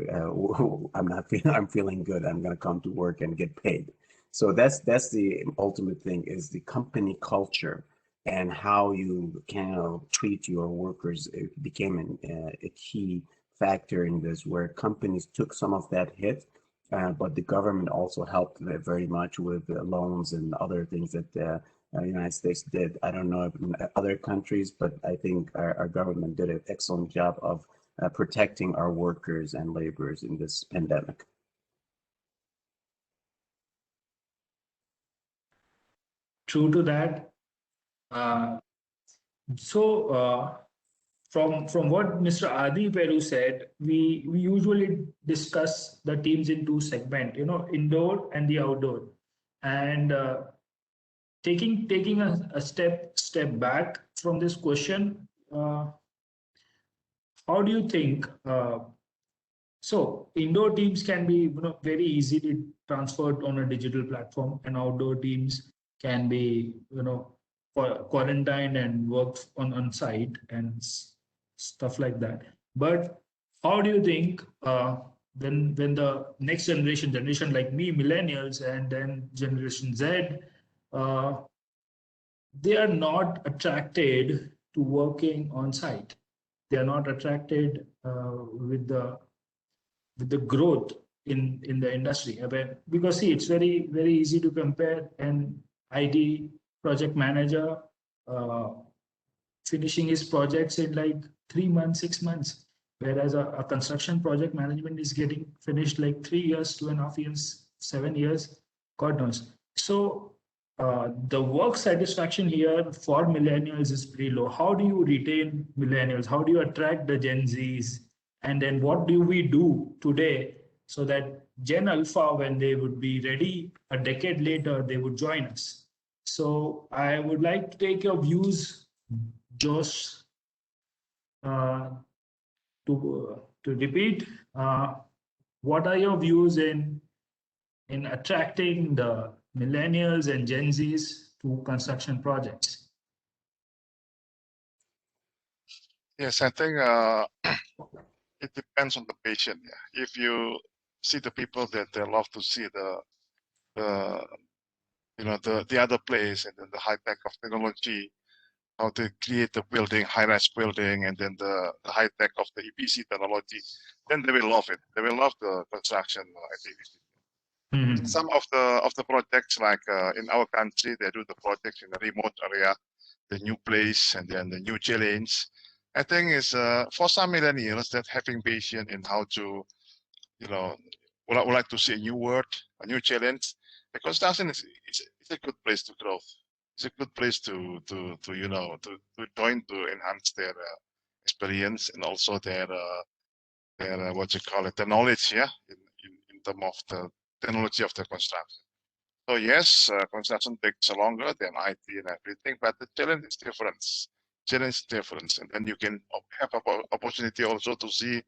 I'm feeling good. I'm going to come to work and get paid. So that's the ultimate thing, is the company culture and how you can treat your workers. It became a key factor in this, where companies took some of that hit, but the government also helped very much with loans and other things that the United States did. I don't know in other countries, but I think our government did an excellent job of protecting our workers and laborers in this pandemic. True to that. From what Mr. Adi Peru said, we usually discuss the teams in two segments, indoor and the outdoor. And taking a step back from this question, how do you think? So indoor teams can be very easily transferred on a digital platform, and outdoor teams can be quarantined and work on site and stuff like that. But how do you think when the next generation like me, millennials, and then Generation Z, they are not attracted to working on site? They are not attracted with the growth in the industry. Because see, it's very, very easy to compare an IT project manager finishing his projects in like 3 months, 6 months, whereas a construction project management is getting finished like 3 years, 2.5 years, 7 years. God knows. So the work satisfaction here for millennials is pretty low. How do you retain millennials? How do you attract the Gen Zs? And then what do we do today so that Gen Alpha, when they would be ready a decade later, they would join us? So I would like to take your views, Josh, to repeat. What are your views in attracting the millennials and Gen Zs to construction projects? Yes, I think it depends on the patient. Yeah. If you see the people that they love to see the the other place, and then the high tech of technology, how to create the building, high-rise building, and then the high tech of the EPC technology, then they will love it. They will love the construction activity. Mhm. Some of the projects, like in our country, they do the projects in a remote area, the new place, and then the new challenge. I think is for some millennials that having patience in how to, would like to see a new word, a new challenge. The construction is a good place to grow. It's a good place to join, to enhance their experience, and also their what you call it, the knowledge, yeah, in terms of the technology of the construction. So yes, construction takes longer than IT and everything, but the challenge is different. And then you can have opportunity also to see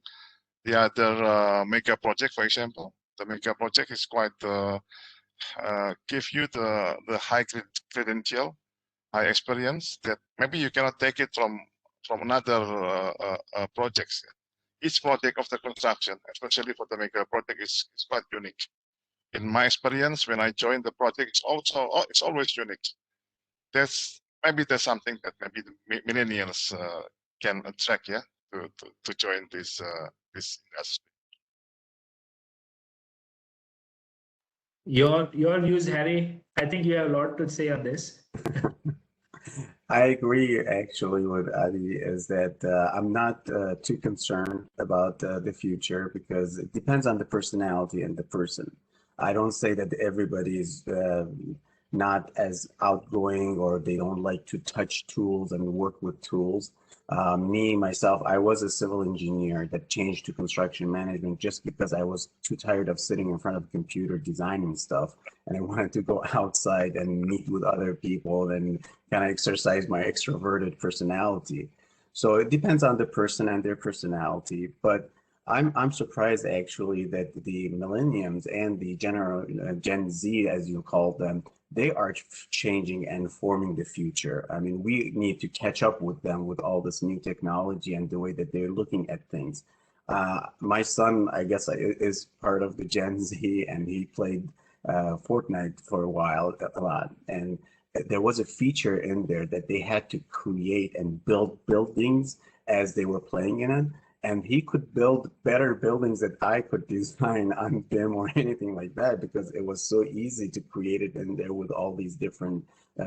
the other mega project. For example, the mega project is quite give you the high credential, high experience that maybe you cannot take it from another projects. Each project of the construction, especially for the mega project, is quite unique. In my experience, when I joined the project, it's always unique. There's something that maybe the millennials can attract, yeah, to join this industry. Your views, Harry. I think you have a lot to say on this. I agree actually with Adi, is that I'm not too concerned about the future, because it depends on the personality and the person. I don't say that everybody is not as outgoing, or they don't like to touch tools and work with tools. Myself, I was a civil engineer that changed to construction management just because I was too tired of sitting in front of a computer designing stuff, and I wanted to go outside and meet with other people and kind of exercise my extroverted personality. So it depends on the person and their personality, but I'm surprised actually that the millenniums and the Gen Z, as you call them, they are changing and forming the future. I mean, we need to catch up with them with all this new technology and the way that they're looking at things. My son, I guess, is part of the Gen Z, and he played Fortnite for a while, a lot. And there was a feature in there that they had to create and build buildings as they were playing in it. And he could build better buildings that I could design on BIM or anything like that, because it was so easy to create it in there with all these different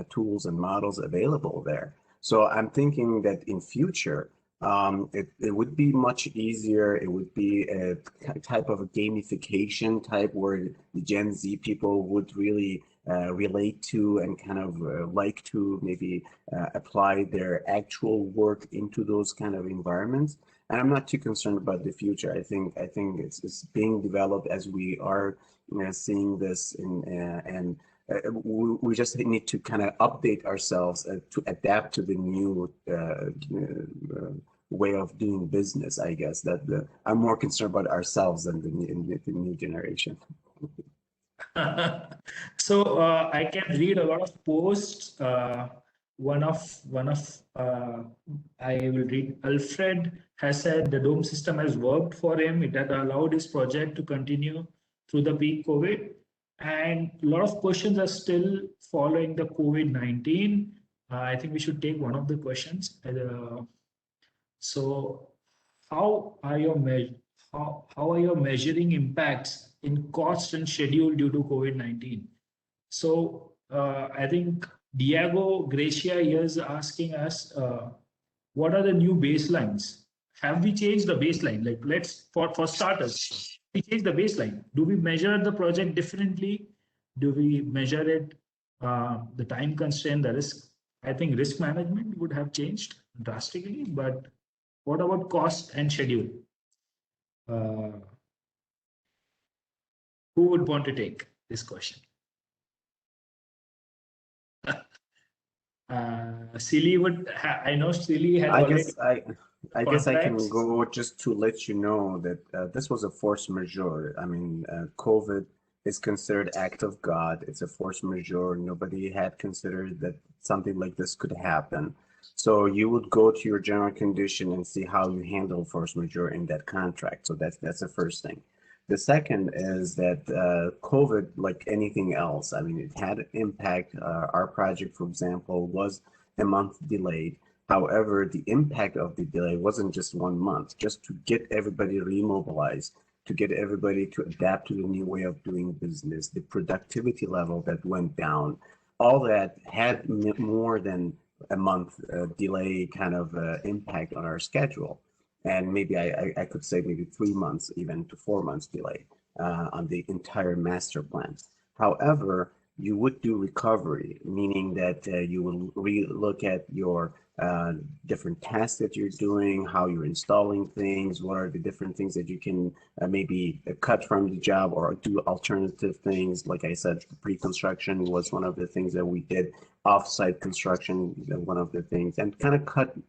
tools and models available there. So I'm thinking that in future, it would be much easier. It would be a type of a gamification type where the Gen Z people would really relate to and kind of like to maybe apply their actual work into those kind of environments. And I'm not too concerned about the future. I think it's being developed as we are seeing this, and we just need to kind of update ourselves to adapt to the new way of doing business. I guess that I'm more concerned about ourselves than the new generation. So I can read a lot of posts. One of I will read. Alfred has said the dome system has worked for him. It had allowed his project to continue through the peak COVID. And a lot of questions are still following the COVID-19. I think we should take one of the questions. So how are you measuring impacts in cost and schedule due to COVID-19? So I think Diego Gracia here is asking us, what are the new baselines? Have we changed the baseline? Like, let's for starters, we change the baseline. Do we measure the project differently? do we measure it? The time constraint, the risk. I think risk management would have changed drastically, but what about cost and schedule? Who would want to take this question? Silly would. I know Silly had already. I guess I can contracts. go just to let you know that this was a force majeure. I mean, COVID is considered act of God. It's a force majeure. Nobody had considered that something like this could happen. So you would go to your general condition and see how you handle force majeure in that contract. So that's the first thing. The second is that COVID, like anything else, I mean, it had an impact. Our project, for example, was a month delayed. However, the impact of the delay wasn't just 1 month, just to get everybody remobilized, to get everybody to adapt to the new way of doing business, the productivity level that went down, all that had more than a month delay kind of impact on our schedule. And maybe I could say maybe 3 months, even to 4 months delay on the entire master plan. However, you would do recovery, meaning that you will re-look at your different tasks that you're doing, how you're installing things, what are the different things that you can maybe cut from the job or do alternative things. Like I said, pre-construction was one of the things that we did, off-site construction, one of the things, and kind of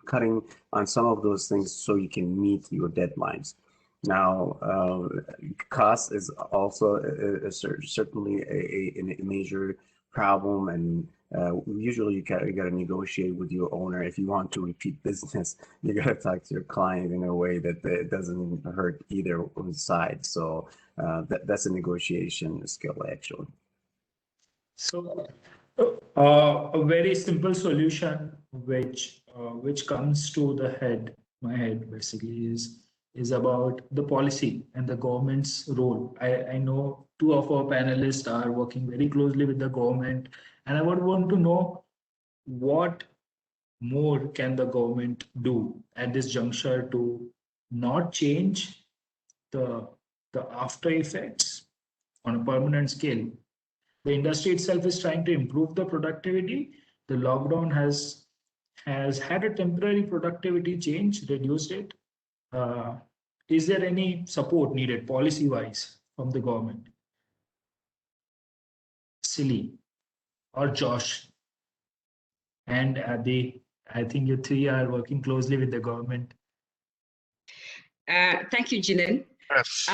cutting on some of those things so you can meet your deadlines. Now, cost is also certainly a major problem, and usually you got to negotiate with your owner. If you want to repeat business, you got to talk to your client in a way that it doesn't hurt either side. So that's a negotiation skill, actually. So a very simple solution which comes to my head basically is about the policy and the government's role. I know two of our panelists are working very closely with the government, and I would want to know what more can the government do at this juncture to not change the after effects on a permanent scale. The industry itself is trying to improve the productivity. The lockdown has had a temporary productivity change, reduced it. Is there any support needed policy-wise from the government? Silly or Josh and Adi, I think you three are working closely with the government. Thank you, Jinan. Yes.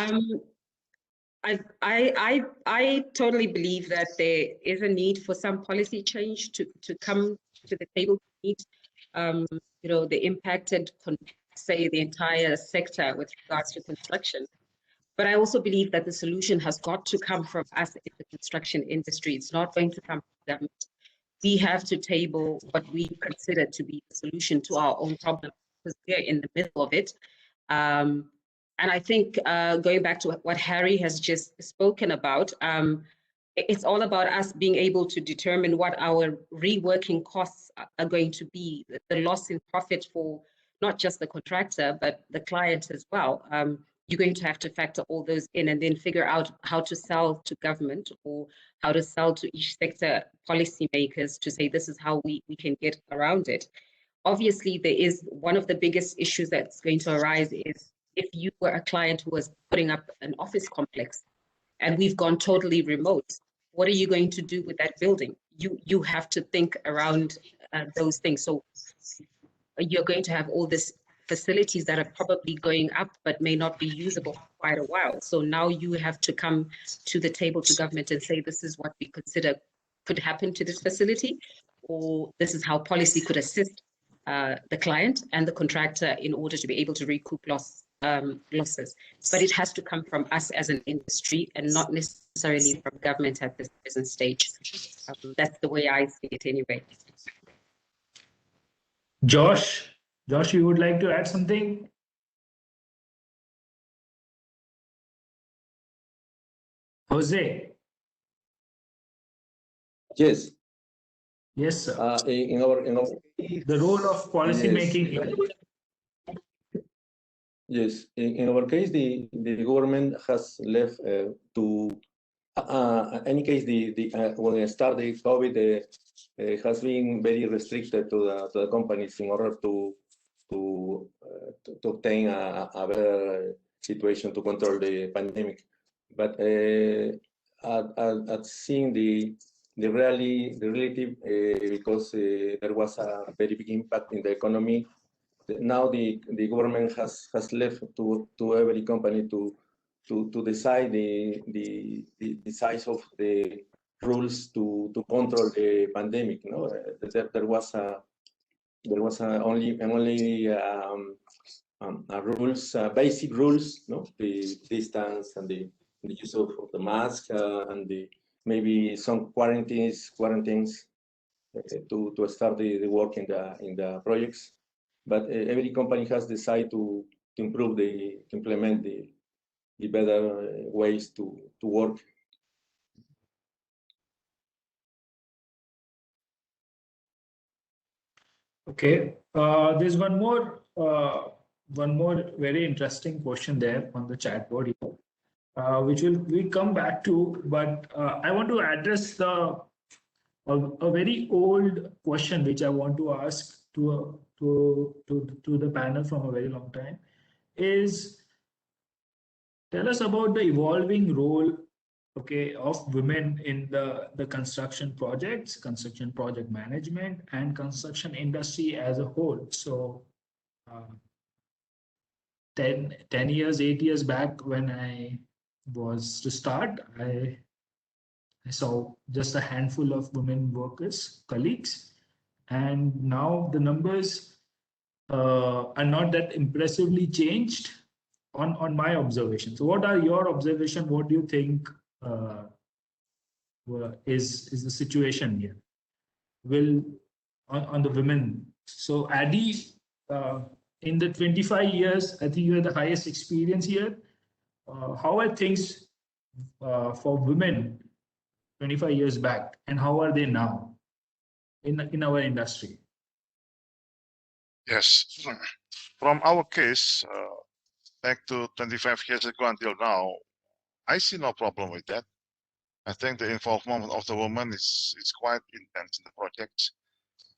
I totally believe that there is a need for some policy change to come to the table to meet, the impacted, say, the entire sector with regards to construction. But I also believe that the solution has got to come from us in the construction industry. It's not going to come from government. We have to table what we consider to be the solution to our own problem, because we're in the middle of it. And I think going back to what Harry has just spoken about, it's all about us being able to determine what our reworking costs are going to be, the loss in profit for not just the contractor, but the client as well. You're going to have to factor all those in and then figure out how to sell to government or how to sell to each sector policymakers to say this is how we can get around it. Obviously, there is one of the biggest issues that's going to arise is if you were a client who was putting up an office complex and we've gone totally remote, what are you going to do with that building? You have to think around those things. So you're going to have all these facilities that are probably going up but may not be usable for quite a while. So now you have to come to the table to government and say this is what we consider could happen to this facility, or this is how policy could assist the client and the contractor in order to be able to recoup losses. But it has to come from us as an industry and not necessarily from government at this present stage. That's the way I see it anyway. Josh, you would like to add something? Jose? Yes. Yes, sir. In our The role of policy making. Yes, in our case, the government has left to any case, when I started COVID, has been very restricted to the companies in order to obtain a better situation to control the pandemic. But at seeing the relative, because there was a very big impact in the economy, now the government has left to every company to decide the size of the rules to control the pandemic. No, there was only rules, basic rules, no, the distance and the use of the mask and maybe some quarantines to start the work in the projects. But every company has decided to implement the better ways to work. Okay, there's one more very interesting question there on the chat board here, which we come back to, but I want to address a very old question which I want to ask to the panel from a very long time is, tell us about the evolving role, okay, of women in the construction projects, construction project management, and construction industry as a whole. So 10 years, 8 years back when I was to start, I saw just a handful of women workers, colleagues, and now the numbers are not that impressively changed on my observation. So what are your observation? What do you think is the situation here? Will on the women. So Adi, in the 25 years, I think you have the highest experience here. How are things for women 25 years back, and how are they now in our industry? Yes, from our case, back to 25 years ago until now, I see no problem with that. I think the involvement of the woman is quite intense in the project,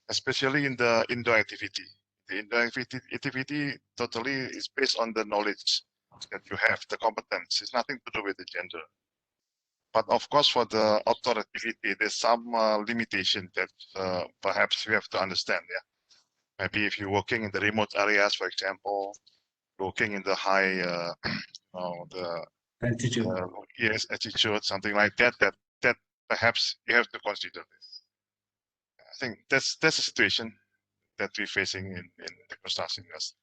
especially in the indoor activity. The indoor activity totally is based on the knowledge that you have, the competence. It's nothing to do with the gender. But of course, for the outdoor activity, there's some limitation that perhaps we have to understand. Yeah, maybe if you're working in the remote areas, for example, working in the high, the Altitude. Yes, attitude, something like that. That perhaps you have to consider this. I think that's the situation that we're facing in the construction industry.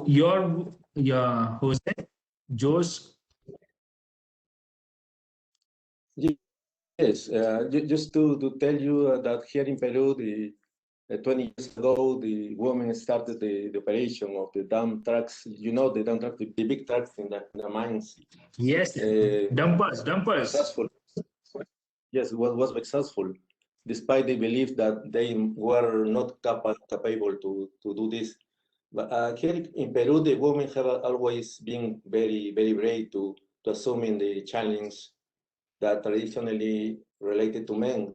Your Jose, Joe's. Yes, just to tell you that here in Peru, 20 years ago, the women started the operation of the dump trucks. You know, the dump trucks, the big trucks in the mines. Yes, dumpers. Successful. Yes, was successful, despite the belief that they were not capable to do this. But here in Peru, the women have always been very, very brave to assuming the challenge that traditionally related to men.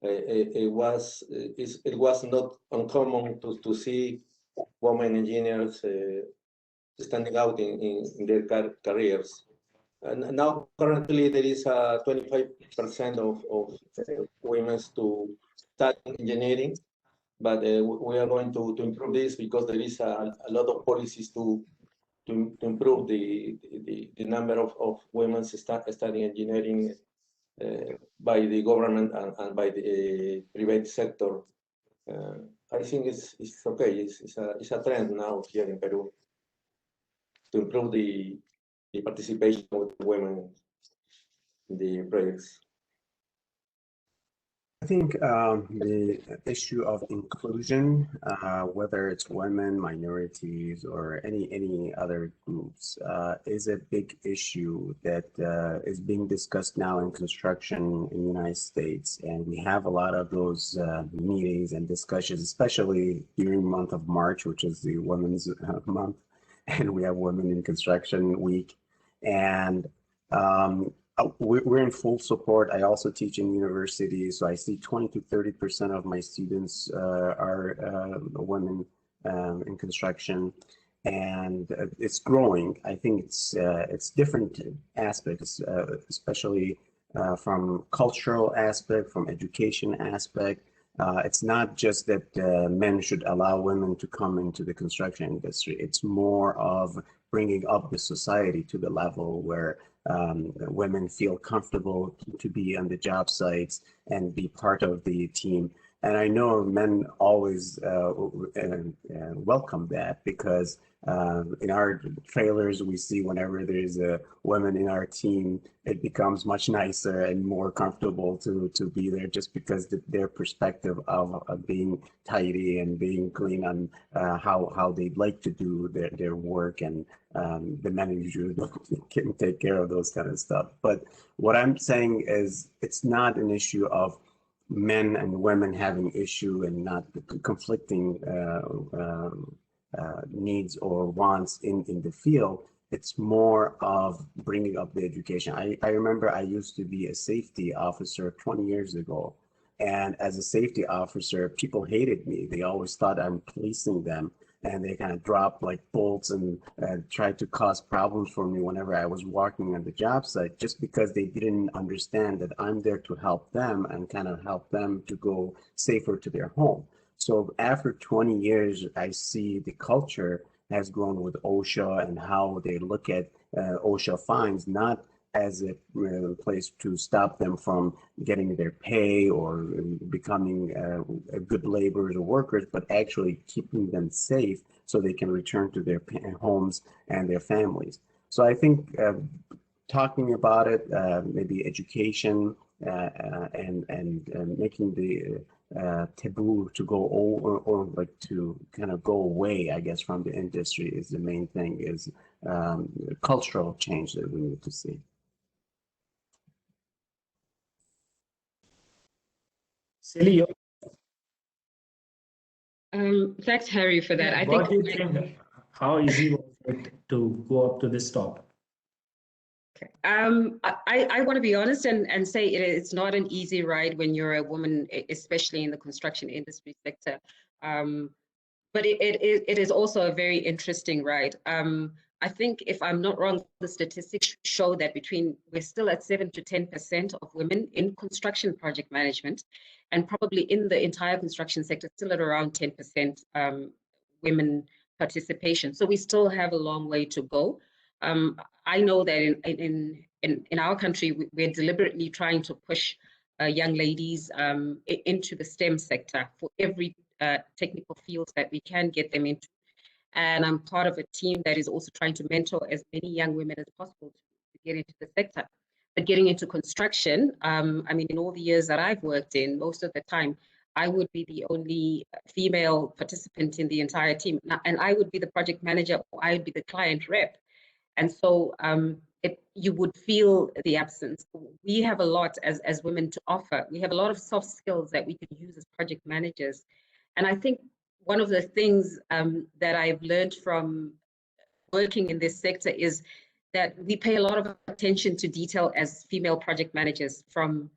It was not uncommon to see women engineers standing out in their careers. And now currently there is 25% of women to study engineering, but we are going to improve this because there is a lot of policies to improve the number of women studying engineering by the government and by the private sector. I think it's okay. It's a trend now here in Peru to improve the participation of women in the projects. I think the issue of inclusion, whether it's women, minorities, or any other groups, is a big issue that is being discussed now in construction in the United States. And we have a lot of those meetings and discussions, especially during the month of March, which is the Women's Month, and we have Women in Construction Week. And We're in full support. I also teach in universities, so I see 20 to 30% of my students are women in construction, and it's growing. I think it's different aspects, especially from cultural aspect, from education aspect. It's not just that men should allow women to come into the construction industry. It's more of bringing up the society to the level where women feel comfortable to be on the job sites and be part of the team. And I know men always welcome that, because in our trailers, we see whenever there's a woman in our team, it becomes much nicer and more comfortable to be there, just because their perspective of being tidy and being clean on how they'd like to do their work, and the manager can take care of those kind of stuff. But what I'm saying is, it's not an issue of men and women having issue and not conflicting needs or wants in the field. It's more of bringing up the education. I remember I used to be a safety officer 20 years ago. And as a safety officer, people hated me. They always thought I'm policing them. And they kind of dropped like bolts and tried to cause problems for me whenever I was walking on the job site, just because they didn't understand that I'm there to help them and kind of help them to go safer to their home. So after 20 years, I see the culture has grown with OSHA and how they look at OSHA fines, not as a place to stop them from getting their pay or becoming good laborers or workers, but actually keeping them safe so they can return to their homes and their families. So I think talking about it, maybe education and making the taboo to go over, or like to kind of go away, I guess, from the industry is the main thing, is cultural change that we need to see. Silly, Thanks, Harry, for that. I what think do you think? How easy was it to go up to this top? I want to be honest and say it's not an easy ride when you're a woman, especially in the construction industry sector. But it is also a very interesting ride. I think, if I'm not wrong, the statistics show that we're still at 7 to 10% of women in construction project management, and probably in the entire construction sector, still at around 10% women participation. So we still have a long way to go. I know that in our country, we're deliberately trying to push young ladies into the STEM sector for every technical fields that we can get them into. And I'm part of a team that is also trying to mentor as many young women as possible to get into the sector. But getting into construction, I mean, in all the years that I've worked in, most of the time, I would be the only female participant in the entire team. And I would be the project manager, or I would be the client rep. And so you would feel the absence. We have a lot as women to offer. We have a lot of soft skills that we can use as project managers. And I think one of the things that I've learned from working in this sector is that we pay a lot of attention to detail as female project managers. From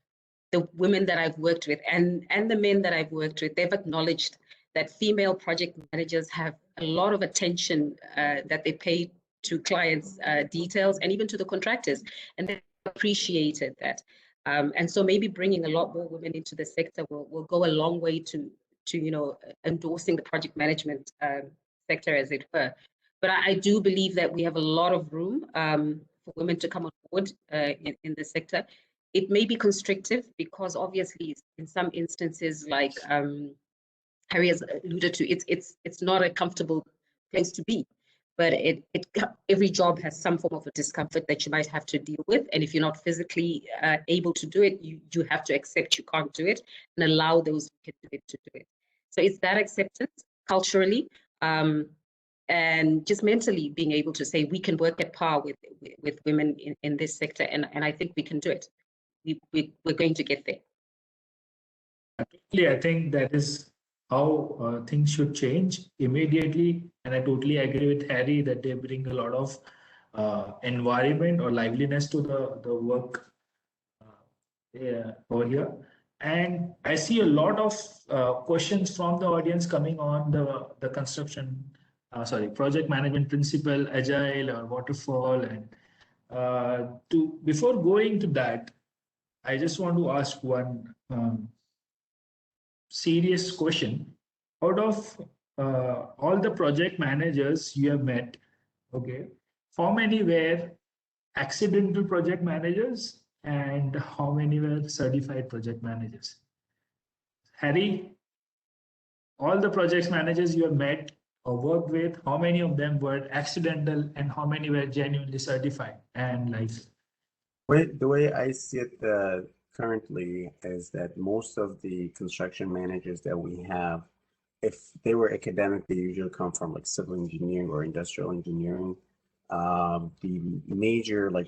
the women that I've worked with and the men that I've worked with, they've acknowledged that female project managers have a lot of attention that they pay to clients' details, and even to the contractors, and they appreciated that. And so maybe bringing a lot more women into the sector will go a long way to endorsing the project management sector, as it were. But I do believe that we have a lot of room for women to come on board in the sector. It may be constrictive, because obviously in some instances, like Harry has alluded to, it's not a comfortable place to be. But every job has some form of a discomfort that you might have to deal with. And if you're not physically able to do it, you have to accept you can't do it and allow those who can do it to do it. So it's that acceptance culturally, and just mentally being able to say we can work at par with women in this sector. And I think we can do it. We're going to get there. I think that is how things should change immediately. And I totally agree with Harry that they bring a lot of environment or liveliness to the work over here. And I see a lot of questions from the audience coming on the construction, project management principle, agile or waterfall. And before going to that, I just want to ask one serious question. Out of all the project managers you have met, okay, how many were accidental project managers and how many were certified project managers? Harry, all the project managers you have met or worked with, how many of them were accidental and how many were genuinely certified and licensed? The way I see it currently is that most of the construction managers that we have, if they were academic, they usually come from like civil engineering or industrial engineering. The major like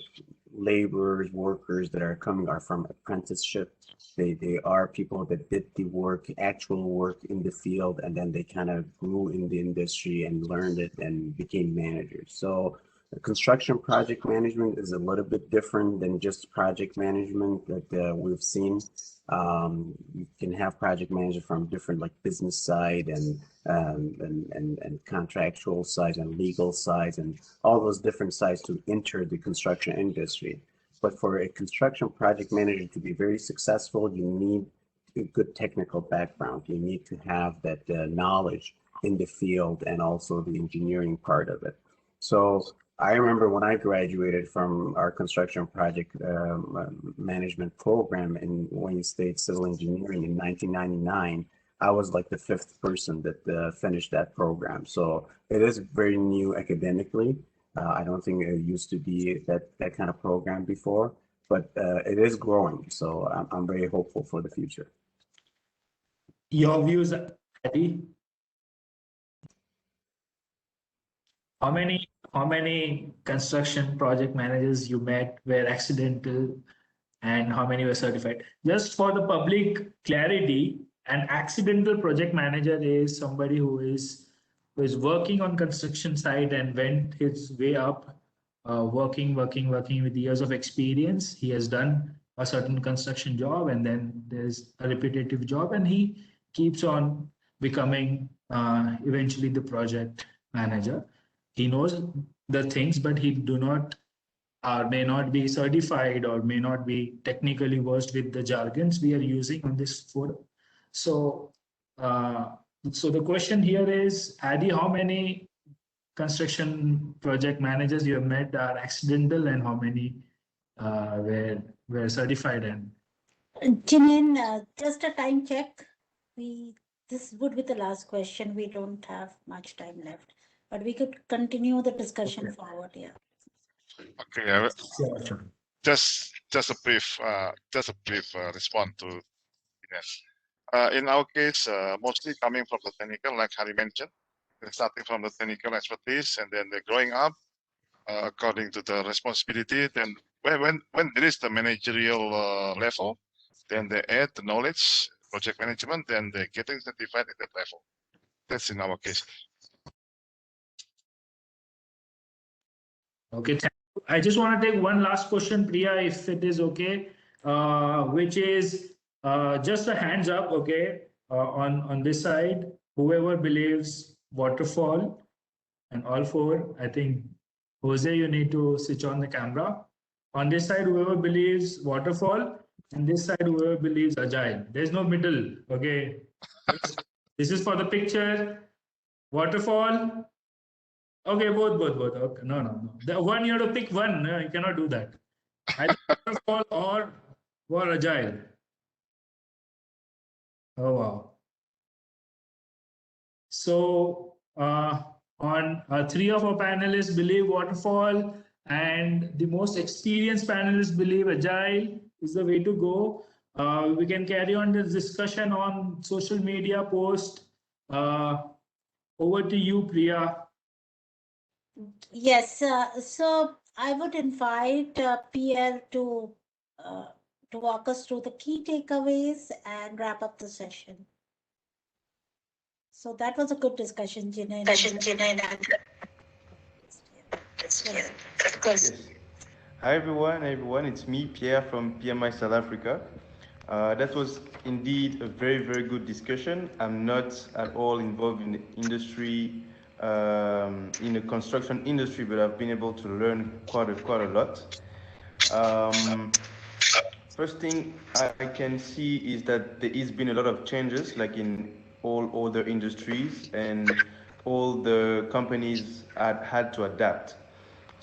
laborers, workers that are coming are from apprenticeship. They are people that did the work, actual work in the field, and then they kind of grew in the industry and learned it and became managers. So construction project management is a little bit different than just project management that we've seen. You can have project managers from different like business side and contractual sides and legal sides and all those different sides to enter the construction industry. But for a construction project manager to be very successful, you need a good technical background. You need to have that knowledge in the field and also the engineering part of it. So I remember when I graduated from our construction project management program in Wayne State Civil Engineering in 1999, I was like the fifth person that finished that program. So it is very new academically. I don't think it used to be that kind of program before, but it is growing. So I'm very hopeful for the future. Your views, Eddie? How many construction project managers you met were accidental and how many were certified? Just for the public clarity, an accidental project manager is somebody who is working on construction site and went his way up, working with years of experience. He has done a certain construction job and then there's a repetitive job and he keeps on becoming eventually the project manager. He knows the things, but he may not be certified or may not be technically versed with the jargons we are using on this forum. So, so the question here is, Adi, how many construction project managers you have met are accidental and how many were certified? And Janine, just a time check. This would be the last question. We don't have much time left, but we could continue the discussion forward. Yeah. Okay. sure. Just a brief response to yes. In our case, mostly coming from the technical, like Harry mentioned, they're starting from the technical expertise, and then they're growing up according to the responsibility. Then when there is the managerial level, then they add the knowledge, project management, then they're getting certified at that level. That's in our case. Okay, thank you. I just want to take one last question, Priya, if it is okay, which is just a hands up, okay, on this side, whoever believes waterfall and all four, I think, Jose, you need to switch on the camera. On this side, whoever believes waterfall, and this side, whoever believes agile. There's no middle, okay? This is for the picture. Waterfall. Okay, both. Okay, no. The one you have to pick one. No, you cannot do that. Either waterfall or agile. Oh wow. So on three of our panelists believe waterfall, and the most experienced panelists believe agile is the way to go. We can carry on this discussion on social media post. Over to you, Priya. Yes. So I would invite Pierre to walk us through the key takeaways and wrap up the session. So that was a good discussion, Janine. Yes. Hi everyone. It's me, Pierre from PMI South Africa. That was indeed a very, very good discussion. I'm not at all involved in the industry, in the construction industry, but I've been able to learn quite a lot. First thing I can see is that there has been a lot of changes, like in all other industries, and all the companies had to adapt.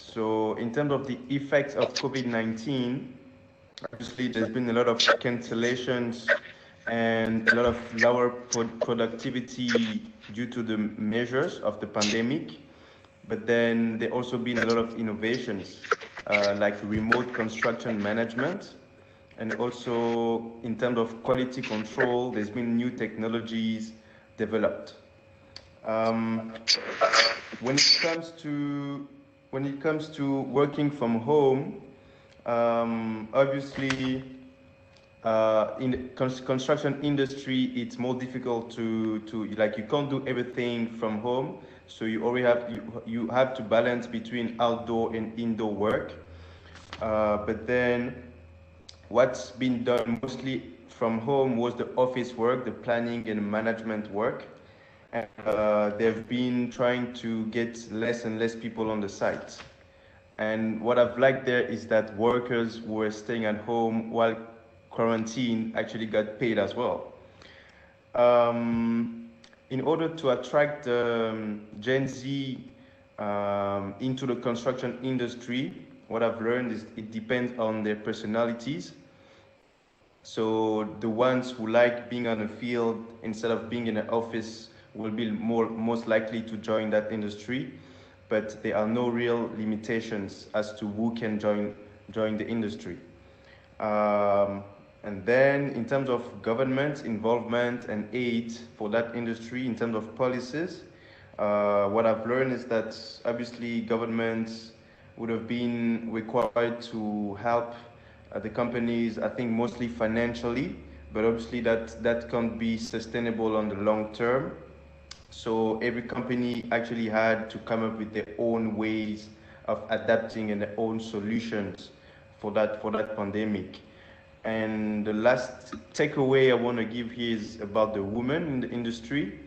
So in terms of the effects of COVID-19, obviously there's been a lot of cancellations and a lot of lower productivity due to the measures of the pandemic. But then there also been a lot of innovations, like remote construction management, and also in terms of quality control, there's been new technologies developed. Um, when it comes to working from home, obviously in the construction industry, it's more difficult to like you can't do everything from home. So you already have you have to balance between outdoor and indoor work. But then what's been done mostly from home was the office work, the planning and management work. And they've been trying to get less and less people on the site. And what I've liked there is that workers who were staying at home while quarantine actually got paid as well. In order to attract Gen Z into the construction industry, what I've learned is it depends on their personalities. So the ones who like being on the field instead of being in an office will be most likely to join that industry, but there are no real limitations as to who can join the industry. And then in terms of government involvement and aid for that industry, in terms of policies, what I've learned is that obviously governments would have been required to help the companies, I think mostly financially, but obviously that can't be sustainable on the long term. So every company actually had to come up with their own ways of adapting and their own solutions for that pandemic. And the last takeaway I want to give here is about the women in the industry.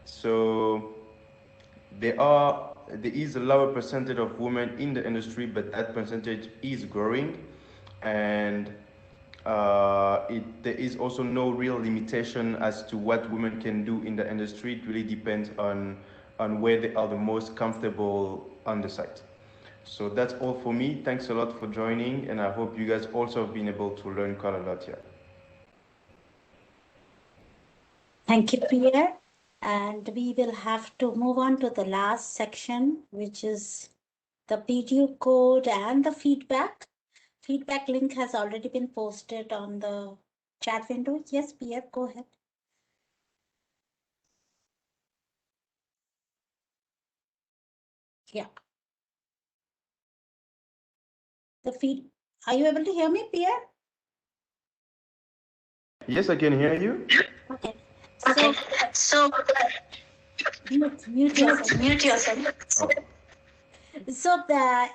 So there is a lower percentage of women in the industry, but that percentage is growing. And there is also no real limitation as to what women can do in the industry. It really depends on where they are the most comfortable on the site. So that's all for me. Thanks a lot for joining, and I hope you guys also have been able to learn quite a lot here. Thank you, Pierre. And we will have to move on to the last section, which is the PDU code and the feedback. Feedback link has already been posted on the chat window. Yes, Pierre, go ahead. Yeah. Are you able to hear me, Pierre? Yes, I can hear you. Okay. So mute yourself. Oh. So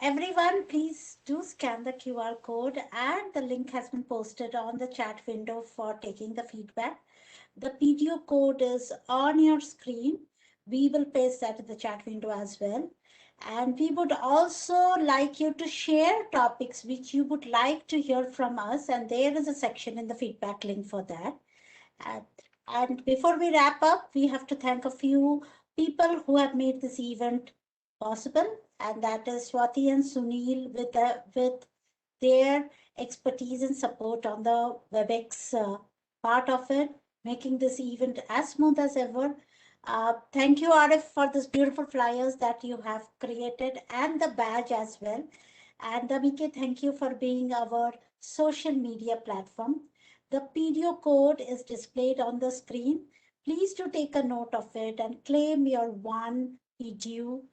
everyone, please do scan the QR code, and the link has been posted on the chat window for taking the feedback. The PDU code is on your screen. We will paste that in the chat window as well. And we would also like you to share topics which you would like to hear from us. And there is a section in the feedback link for that. And before we wrap up, we have to thank a few people who have made this event possible. And that is Swati and Sunil with their expertise and support on the WebEx part of it, making this event as smooth as ever. Thank you, Arif, for this beautiful flyers that you have created and the badge as well. And Damike, thank you for being our social media platform. The PDO code is displayed on the screen. Please do take a note of it and claim your one PDU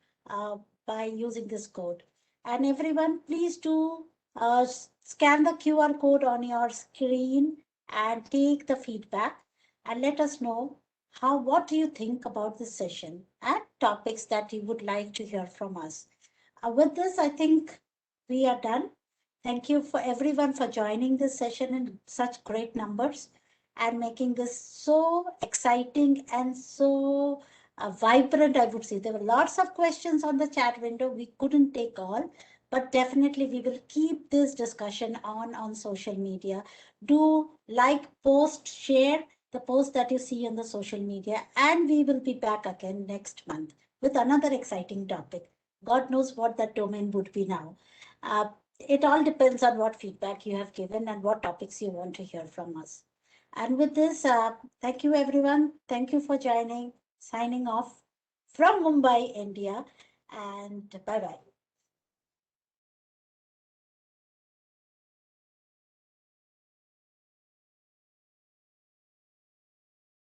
by using this code. And everyone, please do scan the QR code on your screen and take the feedback and let us know what do you think about this session and topics that you would like to hear from us. With this, I think we are done. Thank you for everyone for joining this session in such great numbers and making this so exciting and so vibrant, I would say. There were lots of questions on the chat window. We couldn't take all, but definitely we will keep this discussion on social media. Do like, post, share the post that you see on the social media, and we will be back again next month with another exciting topic. God knows what that domain would be now. It all depends on what feedback you have given and what topics you want to hear from us. And with this, thank you, everyone. Thank you for joining. Signing off from Mumbai, India. And bye-bye.